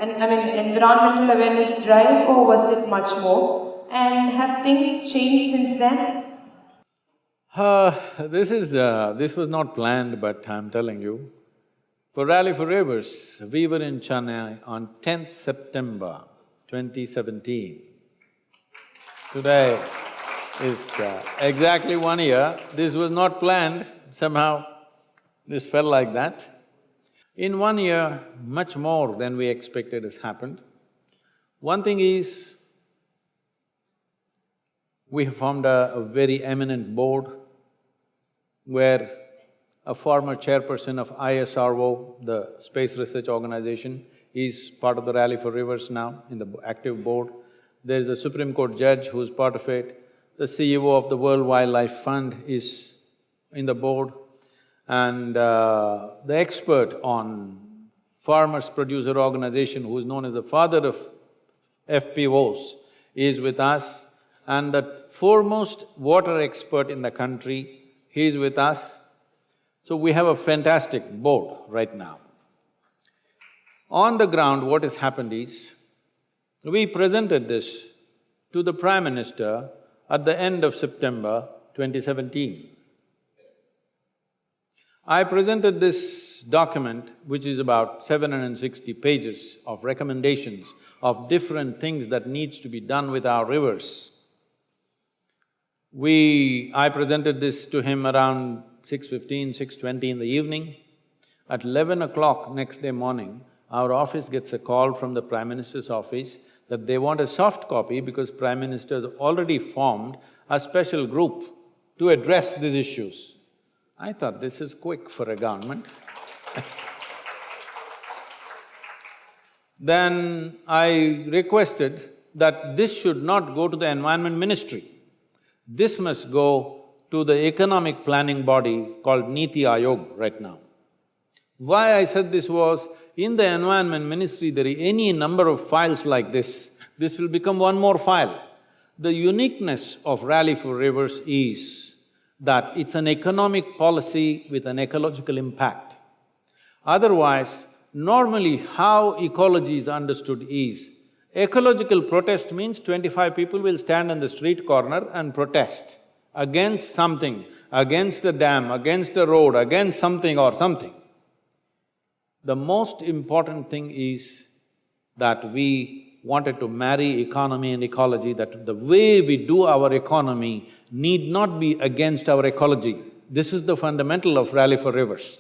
environmental awareness drive or was it much more? And have things changed since then? This was not planned, but I'm telling you. For Rally for Rivers, we were in Chennai on 10th September 2017. Today is exactly 1 year. This was not planned, somehow this fell like that. In 1 year, much more than we expected has happened. One thing is, we have formed a very eminent board where a former chairperson of ISRO, the Space Research Organization, is part of the Rally for Rivers now in the active board. There's a Supreme Court judge who's part of it. The CEO of the World Wildlife Fund is in the board. And the expert on Farmers Producer Organization, who is known as the father of FPOs, is with us. And the foremost water expert in the country, he is with us. So we have a fantastic board right now. On the ground, what has happened is, we presented this to the Prime Minister at the end of September 2017. I presented this document, which is about 760 pages of recommendations of different things that needs to be done with our rivers. I presented this to him around 6:15, 6:20 in the evening. At 11 o'clock next day morning, our office gets a call from the Prime Minister's office that they want a soft copy because Prime Minister has already formed a special group to address these issues. I thought, this is quick for a government. Then I requested that this should not go to the Environment Ministry. This must go to the economic planning body called Niti Aayog right now. Why I said this was, in the Environment Ministry there are any number of files like this will become one more file. The uniqueness of Rally for Rivers is, that it's an economic policy with an ecological impact. Otherwise, normally how ecology is understood is, ecological protest means 25 people will stand on the street corner and protest against something, against a dam, against a road, against something or something. The most important thing is that we wanted to marry economy and ecology, that the way we do our economy need not be against our ecology. This is the fundamental of Rally for Rivers.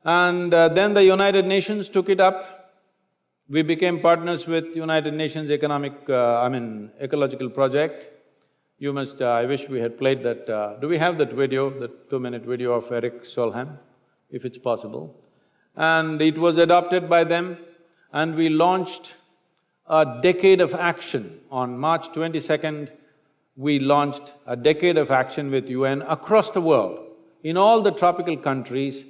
And then the United Nations took it up. We became partners with United Nations Ecological Project. You must… I wish we had played that… do we have that video, that 2-minute video of Eric Solheim, if it's possible? And it was adopted by them, and we launched a decade of action. On March 22nd, we launched a decade of action with UN across the world, in all the tropical countries.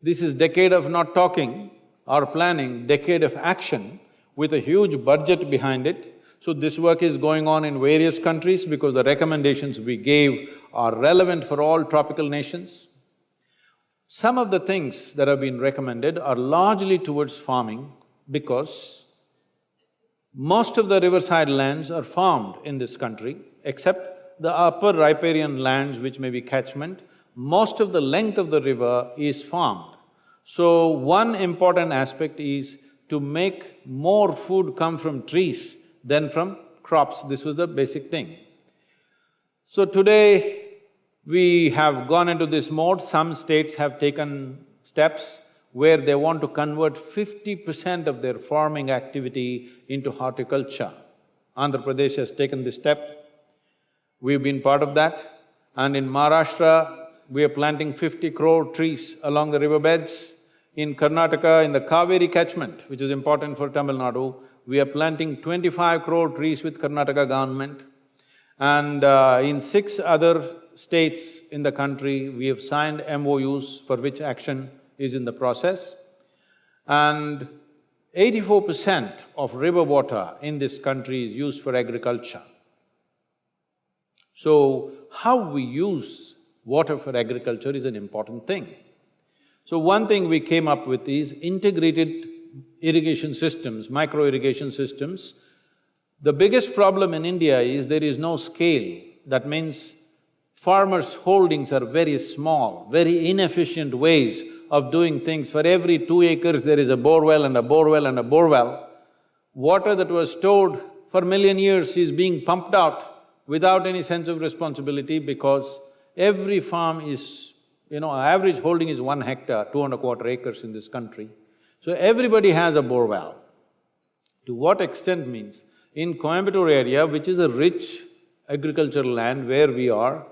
This is decade of not talking or planning, decade of action with a huge budget behind it. So this work is going on in various countries because the recommendations we gave are relevant for all tropical nations. Some of the things that have been recommended are largely towards farming because most of the riverside lands are farmed in this country, except the upper riparian lands which may be catchment. Most of the length of the river is farmed. So one important aspect is to make more food come from trees than from crops. This was the basic thing. So today, we have gone into this mode. Some states have taken steps where they want to convert 50% of their farming activity into horticulture. Andhra Pradesh has taken this step. We've been part of that. And in Maharashtra, we are planting 50 crore trees along the riverbeds. In Karnataka, in the Kaveri catchment, which is important for Tamil Nadu, we are planting 25 crore trees with Karnataka government. And in 6 other states in the country, we have signed MOUs for which action is in the process. And 84% of river water in this country is used for agriculture. So, how we use water for agriculture is an important thing. So one thing we came up with is integrated irrigation systems, micro-irrigation systems. The biggest problem in India is there is no scale. That means farmers' holdings are very small, very inefficient ways of doing things. For every 2 acres, there is a borewell and a borewell and a borewell. Water that was stored for 1,000,000 years is being pumped out without any sense of responsibility because every farm is… average holding is 1 hectare, 2¼ acres in this country. So everybody has a borewell. To what extent means, in Coimbatore area, which is a rich agricultural land where we are,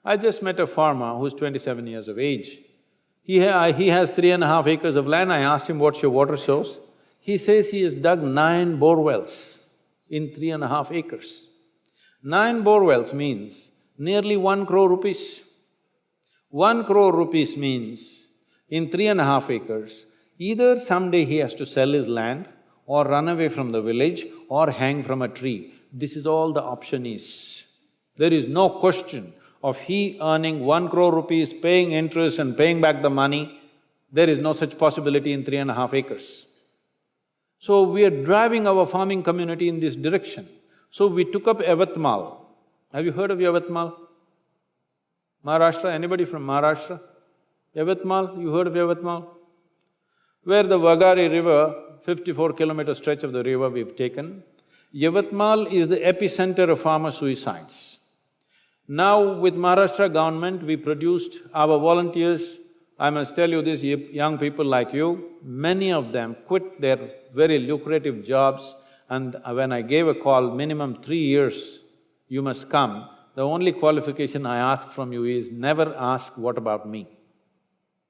I just met a farmer who's 27 years of age. He has 3½ acres of land. I asked him, what's your water source? He says he has dug 9 borewells in 3½ acres. 9 borewells means nearly 1 crore rupees. 1 crore rupees means, in 3½ acres, either someday he has to sell his land or run away from the village or hang from a tree. This is all the option is. There is no question of he earning 1 crore rupees, paying interest and paying back the money. There is no such possibility in 3½ acres. So we are driving our farming community in this direction. So we took up Yavatmal. Have you heard of Yavatmal? Maharashtra, anybody from Maharashtra? Yavatmal, you heard of Yavatmal? Where the Vagari river, 54-kilometer stretch of the river we've taken, Yavatmal is the epicenter of farmer suicides. Now with Maharashtra government, we produced our volunteers. I must tell you this, young people like you, many of them quit their very lucrative jobs, and when I gave a call, minimum 3 years, you must come. The only qualification I ask from you is never ask, what about me?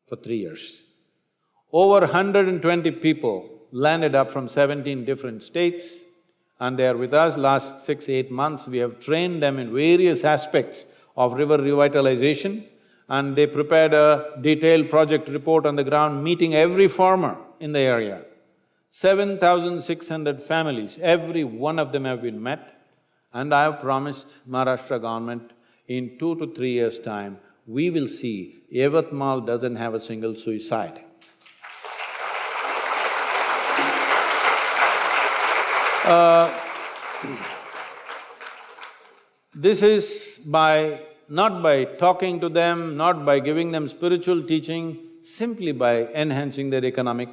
For 3 years. Over 120 people landed up from 17 different states, and they are with us last 6–8 months. We have trained them in various aspects of river revitalization, and they prepared a detailed project report on the ground, meeting every farmer in the area. 7,600 families, every one of them have been met. And I have promised Maharashtra government, in 2 to 3 years' time, we will see Yavatmal doesn't have a single suicide. This is not by talking to them, not by giving them spiritual teaching, simply by enhancing their economic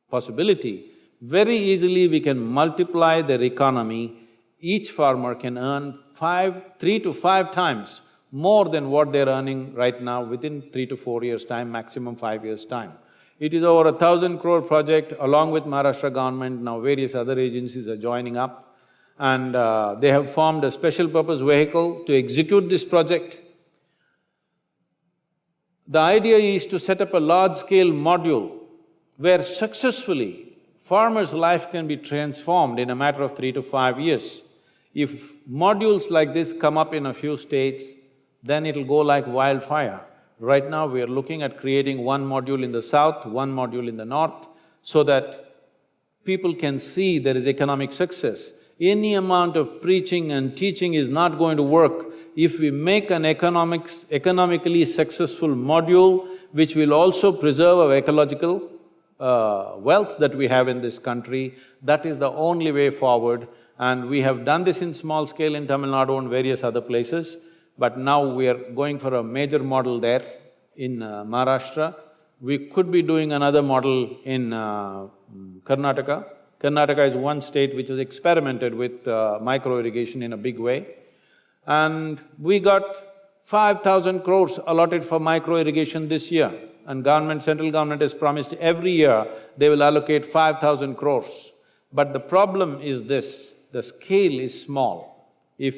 possibility. Very easily we can multiply their economy. Each farmer can earn 3 to 5 times more than what they're earning right now within 3 to 4 years' time, maximum 5 years' time. It is over 1,000 crore project along with Maharashtra government, now various other agencies are joining up, and they have formed a special purpose vehicle to execute this project. The idea is to set up a large-scale module where successfully farmers' life can be transformed in a matter of 3 to 5 years. If modules like this come up in a few states, then it'll go like wildfire. Right now, we are looking at creating one module in the south, one module in the north, so that people can see there is economic success. Any amount of preaching and teaching is not going to work if we make an economically successful module which will also preserve our ecological wealth that we have in this country. That is the only way forward, and we have done this in small scale in Tamil Nadu and various other places, but now we are going for a major model there in Maharashtra. We could be doing another model in Karnataka. Karnataka is one state which has experimented with micro-irrigation in a big way. And we got 5,000 crores allotted for micro-irrigation this year, and central government has promised every year they will allocate 5,000 crores. But the problem is this, the scale is small. If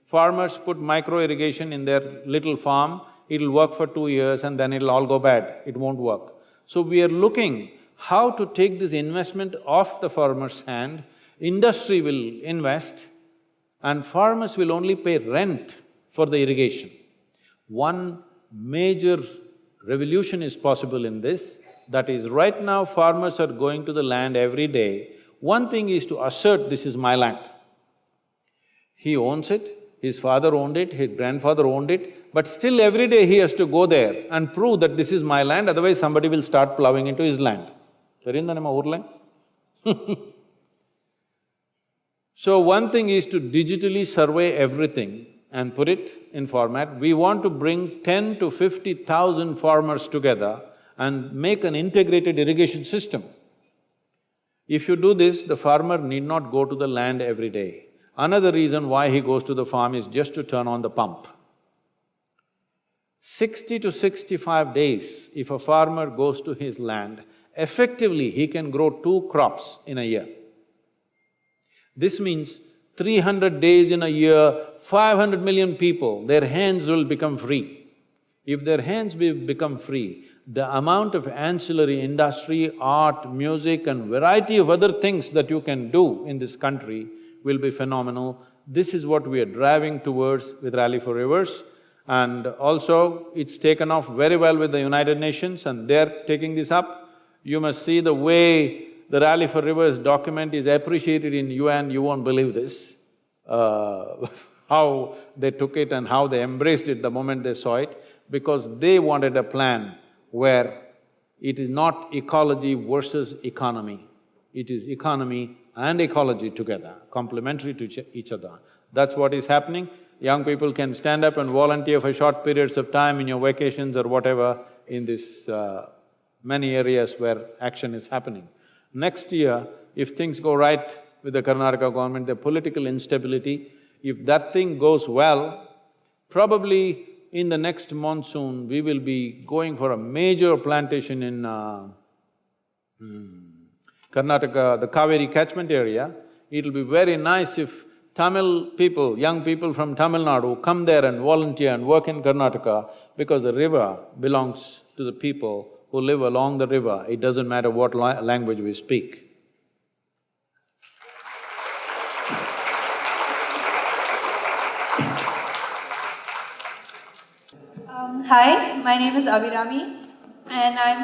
farmers put micro-irrigation in their little farm, it'll work for 2 years and then it'll all go bad, it won't work. So we are looking how to take this investment off the farmer's hand, industry will invest, and farmers will only pay rent for the irrigation. One major revolution is possible in this, that is, right now farmers are going to the land every day. One thing is to assert, this is my land. He owns it, his father owned it, his grandfather owned it, but still every day he has to go there and prove that this is my land, otherwise somebody will start plowing into his land. So one thing is to digitally survey everything and put it in format. We want to bring 10 to 50,000 farmers together and make an integrated irrigation system. If you do this, the farmer need not go to the land every day. Another reason why he goes to the farm is just to turn on the pump. 60 to 65 days, if a farmer goes to his land, effectively he can grow 2 crops in a year. This means 300 days in a year, 500 million people, their hands will become free. If their hands become free, the amount of ancillary industry, art, music and variety of other things that you can do in this country will be phenomenal. This is what we are driving towards with Rally for Rivers, and also it's taken off very well with the United Nations and they're taking this up. You must see the way the Rally for Rivers document is appreciated in UN, you won't believe this, how they took it and how they embraced it the moment they saw it, because they wanted a plan where it is not ecology versus economy, it is economy and ecology together, complementary to each other. That's what is happening. Young people can stand up and volunteer for short periods of time in your vacations or whatever in this many areas where action is happening. Next year, if things go right with the Karnataka government, the political instability, if that thing goes well, probably in the next monsoon, we will be going for a major plantation in Karnataka, the Kaveri catchment area. It'll be very nice if Tamil people, young people from Tamil Nadu come there and volunteer and work in Karnataka, because the river belongs to the people who live along the river. It doesn't matter what language we speak. Hi, my name is Abhirami and I'm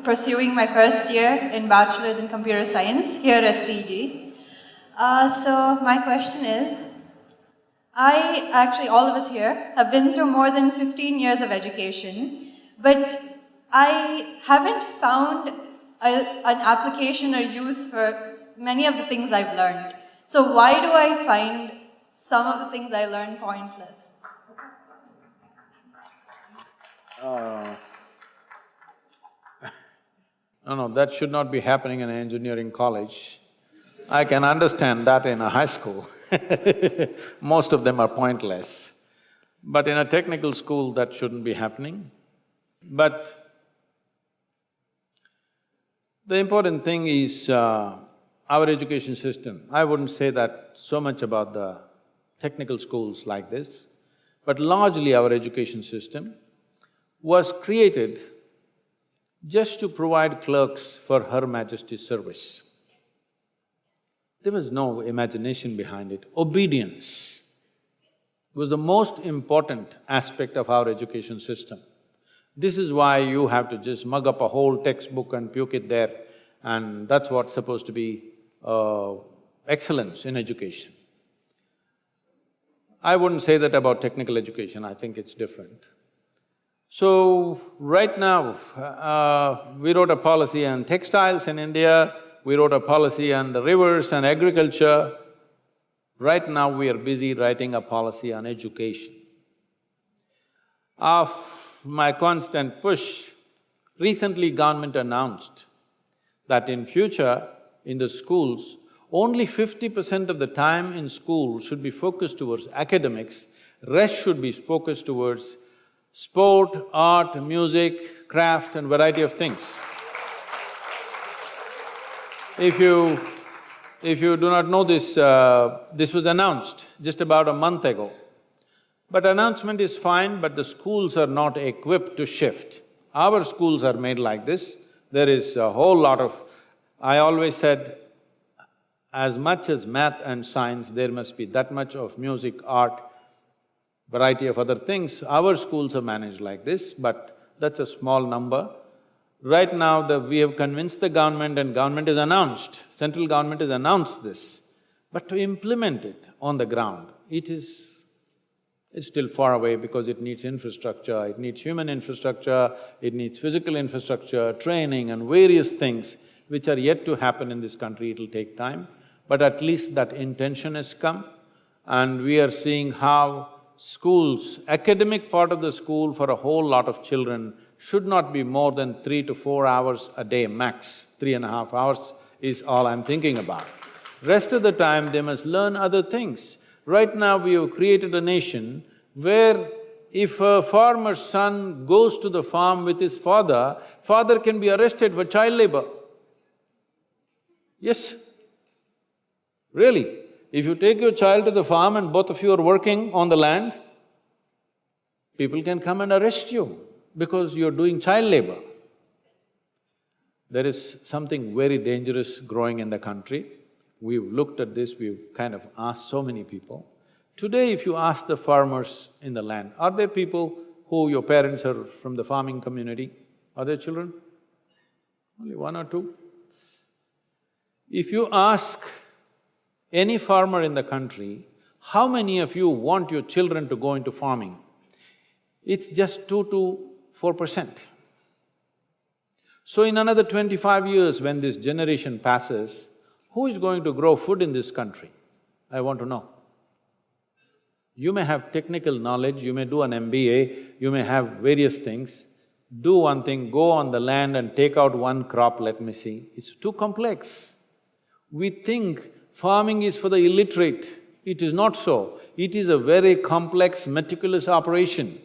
pursuing my first year in Bachelor's in Computer Science here at CG. So my question is, all of us here, have been through more than 15 years of education, but I haven't found an application or use for many of the things I've learned. So why do I find some of the things I learned pointless? No, that should not be happening in an engineering college. I can understand that in a high school. Most of them are pointless. But in a technical school, that shouldn't be happening. But the important thing is our education system. I wouldn't say that so much about the technical schools like this, but largely our education system was created just to provide clerks for Her Majesty's service. There was no imagination behind it. Obedience was the most important aspect of our education system. This is why you have to just mug up a whole textbook and puke it there, and that's what's supposed to be excellence in education. I wouldn't say that about technical education, I think it's different. So, right now, we wrote a policy on textiles in India, we wrote a policy on the rivers and agriculture. Right now, we are busy writing a policy on education. Of my constant push, recently government announced that in future, in the schools, only 50% of the time in school should be focused towards academics, rest should be focused towards sport, art, music, craft and variety of things. If you do not know this, this was announced just about a month ago. But announcement is fine, but the schools are not equipped to shift. Our schools are made like this. There is a whole lot of… I always said, as much as math and science, there must be that much of music, art, variety of other things. Our schools are managed like this, but that's a small number. Right now, we have convinced the government and government has announced, central government has announced this. But to implement it on the ground, it's still far away because it needs infrastructure, it needs human infrastructure, it needs physical infrastructure, training and various things which are yet to happen in this country, it'll take time. But at least that intention has come, and we are seeing how schools, academic part of the school for a whole lot of children should not be more than 3 to 4 hours a day max. 3.5 hours is all I'm thinking about. Rest of the time, they must learn other things. Right now, we have created a nation where if a farmer's son goes to the farm with his father, father can be arrested for child labor. Yes, really. If you take your child to the farm and both of you are working on the land, people can come and arrest you because you're doing child labor. There is something very dangerous growing in the country. We've looked at this, we've kind of asked so many people. Today, if you ask the farmers in the land, are there people who your parents are from the farming community? Are there children? Only 1 or 2. If you ask any farmer in the country, how many of you want your children to go into farming? It's just 2 to 4%. So in another 25 years, when this generation passes, who is going to grow food in this country? I want to know. You may have technical knowledge, you may do an MBA, you may have various things. Do one thing, go on the land and take out one crop, let me see. It's too complex. We think farming is for the illiterate. It is not so. It is a very complex, meticulous operation.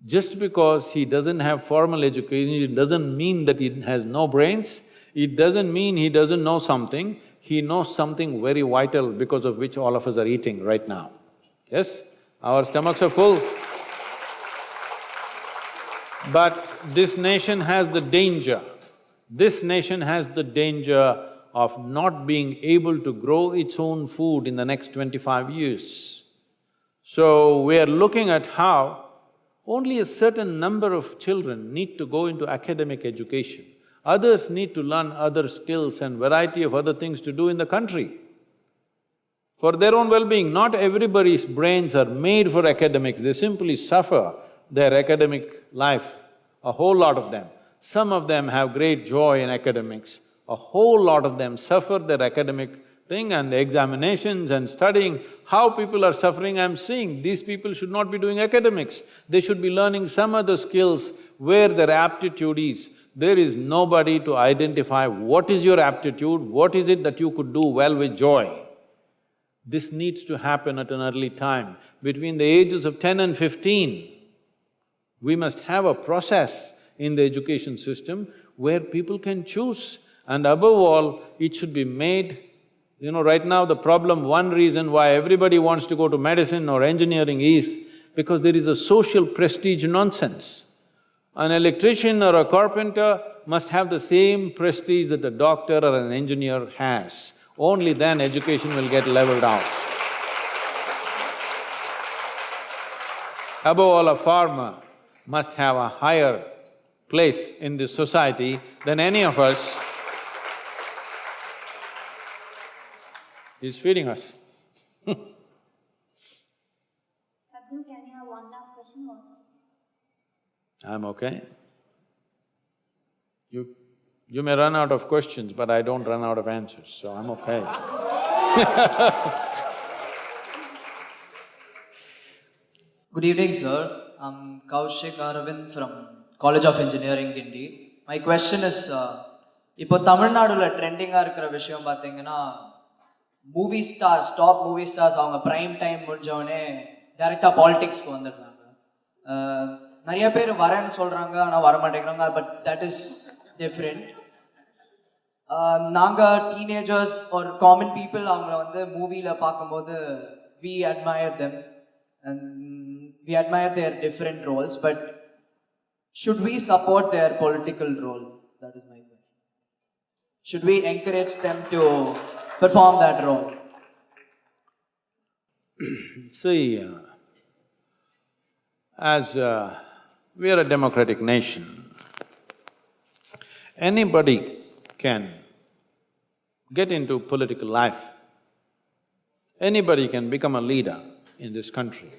Just because he doesn't have formal education, it doesn't mean that he has no brains, it doesn't mean he doesn't know something, he knows something very vital because of which all of us are eating right now. Yes? Our stomachs are full. But this nation has the danger, of not being able to grow its own food in the next 25 years. So, we are looking at how only a certain number of children need to go into academic education. Others need to learn other skills and variety of other things to do in the country. for their own well-being. Not everybody's brains are made for academics, they simply suffer their academic life, a whole lot of them. Some of them have great joy in academics, a whole lot of them suffer their academic thing and the examinations and studying. How people are suffering, I'm seeing, these people should not be doing academics, they should be learning some other skills where their aptitude is. There is nobody to identify what is your aptitude, what is it that you could do well with joy. This needs to happen at an early time. Between the ages of 10 and 15, we must have a process in the education system where people can choose. And above all, it should be made… right now the problem, one reason why everybody wants to go to medicine or engineering is because there is a social prestige nonsense. An electrician or a carpenter must have the same prestige that a doctor or an engineer has. Only then education will get leveled out. Above all, a farmer must have a higher place in this society than any of us. He's feeding us. Sadhguru, can you have one last question or… I'm okay. You may run out of questions, but I don't run out of answers, so I'm okay. Good evening, sir. I'm Kaushik Aravind from College of Engineering, Guindy. My question is, இப்போ தமிழ்நாடுல ட்ரெண்டிங்காக இருக்கிற விஷயம் பார்த்தீங்கன்னா movie stars, top movie stars அவங்க prime time முடிஞ்சவொடனே டைரெக்டாக பாலிடிக்ஸ்க்கு வந்துடுறாங்க. நிறைய பேர் வரேன்னு சொல்கிறாங்க, ஆனால் வரமாட்டேங்கிறாங்க. But that is different. நாங்கள் டீனேஜர்ஸ் ஒரு காமன் பீப்புள் அவங்கள வந்து மூவியில் பார்க்கும்போது we admire them and we admire their different roles, but should we support their political role? That is my question. Should we encourage them to perform that role? See, as we are a democratic nation, anybody can get into political life. Anybody can become a leader in this country.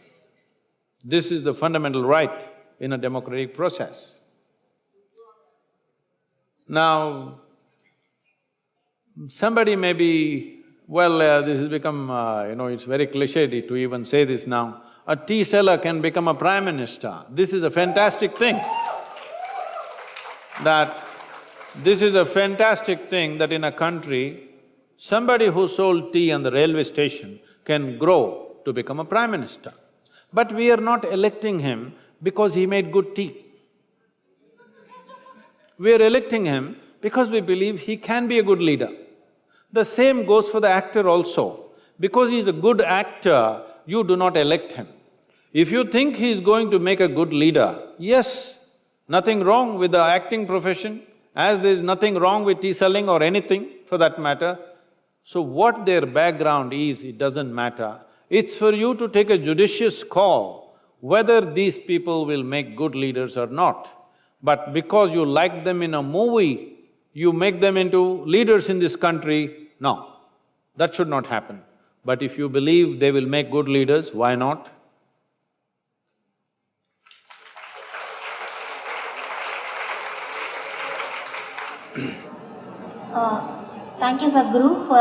This is the fundamental right in a democratic process. Now, somebody may be… this has become, it's very cliched to even say this now. A tea seller can become a prime minister. This is a fantastic thing. This is a fantastic thing that in a country, somebody who sold tea on the railway station can grow to become a prime minister. But we are not electing him because he made good tea. We are electing him because we believe he can be a good leader. The same goes for the actor also. Because he is a good actor, you do not elect him. If you think he is going to make a good leader, yes, nothing wrong with the acting profession, as there is nothing wrong with tea selling or anything for that matter. So what their background is, it doesn't matter. It's for you to take a judicious call whether these people will make good leaders or not. But because you like them in a movie, you make them into leaders in this country, no, that should not happen. But if you believe they will make good leaders, why not? Thank you, Sadhguru, for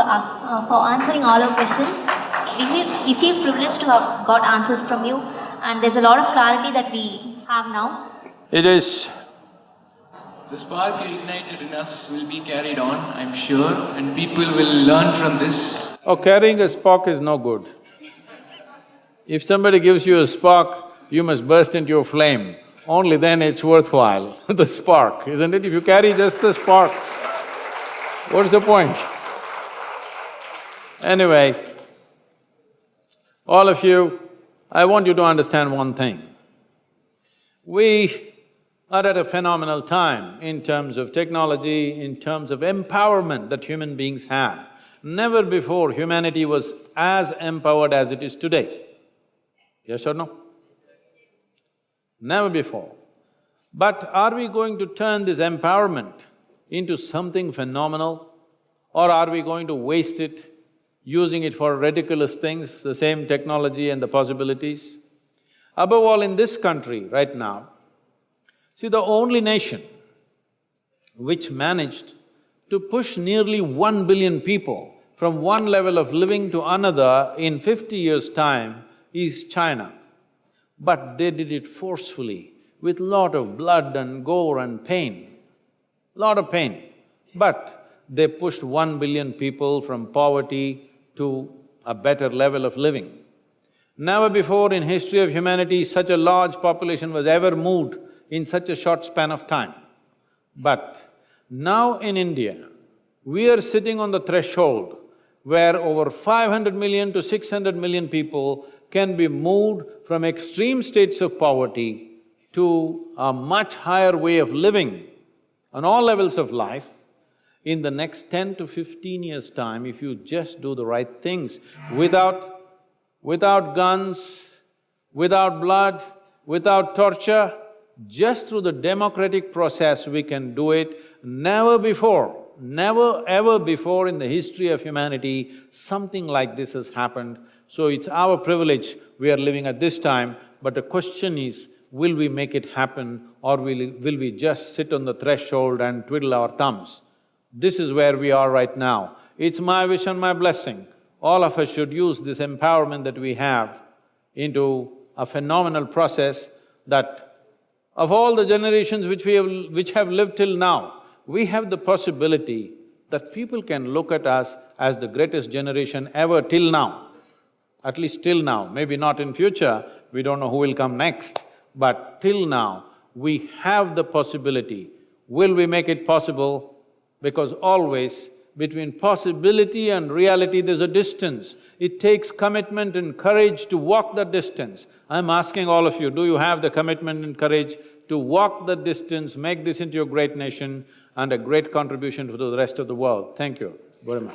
answering all our questions. We feel privileged to have got answers from you, and there's a lot of clarity that we have now. It is… The spark you ignited in us will be carried on, I'm sure, and people will learn from this. Oh, carrying a spark is no good. If somebody gives you a spark, you must burst into a flame. Only then it's worthwhile, the spark, isn't it? If you carry just the spark, what's the point? Anyway, all of you, I want you to understand one thing. We are at a phenomenal time in terms of technology, in terms of empowerment that human beings have. Never before humanity was as empowered as it is today. Yes or no? Never before. But are we going to turn this empowerment into something phenomenal, or are we going to waste it using it for ridiculous things, the same technology and the possibilities. Above all, in this country right now, see, the only nation which managed to push nearly 1 billion people from one level of living to another in 50 years' time is China. But they did it forcefully, with lot of blood and gore and pain, lot of pain. But they pushed 1 billion people from poverty to a better level of living. Never before in history of humanity such a large population was ever moved in such a short span of time. But now in India, we are sitting on the threshold where over 500 million to 600 million people can be moved from extreme states of poverty to a much higher way of living on all levels of life. In the next 10 to 15 years' time, if you just do the right things, without guns, without blood, without torture, just through the democratic process we can do it. Never before, never ever before in the history of humanity, something like this has happened. So it's our privilege we are living at this time, but the question is, will we make it happen or will we just sit on the threshold and twiddle our thumbs? This is where we are right now. It's my wish and my blessing. All of us should use this empowerment that we have into a phenomenal process that of all the generations which have lived till now, we have the possibility that people can look at us as the greatest generation ever till now, at least till now, maybe not in future, we don't know who will come next, but till now, we have the possibility. Will we make it possible? Because always between possibility and reality there's a distance. It takes commitment and courage to walk that distance. I'm asking all of you, do you have the commitment and courage to walk that distance, make this into a great nation and a great contribution to the rest of the world? Thank you very much.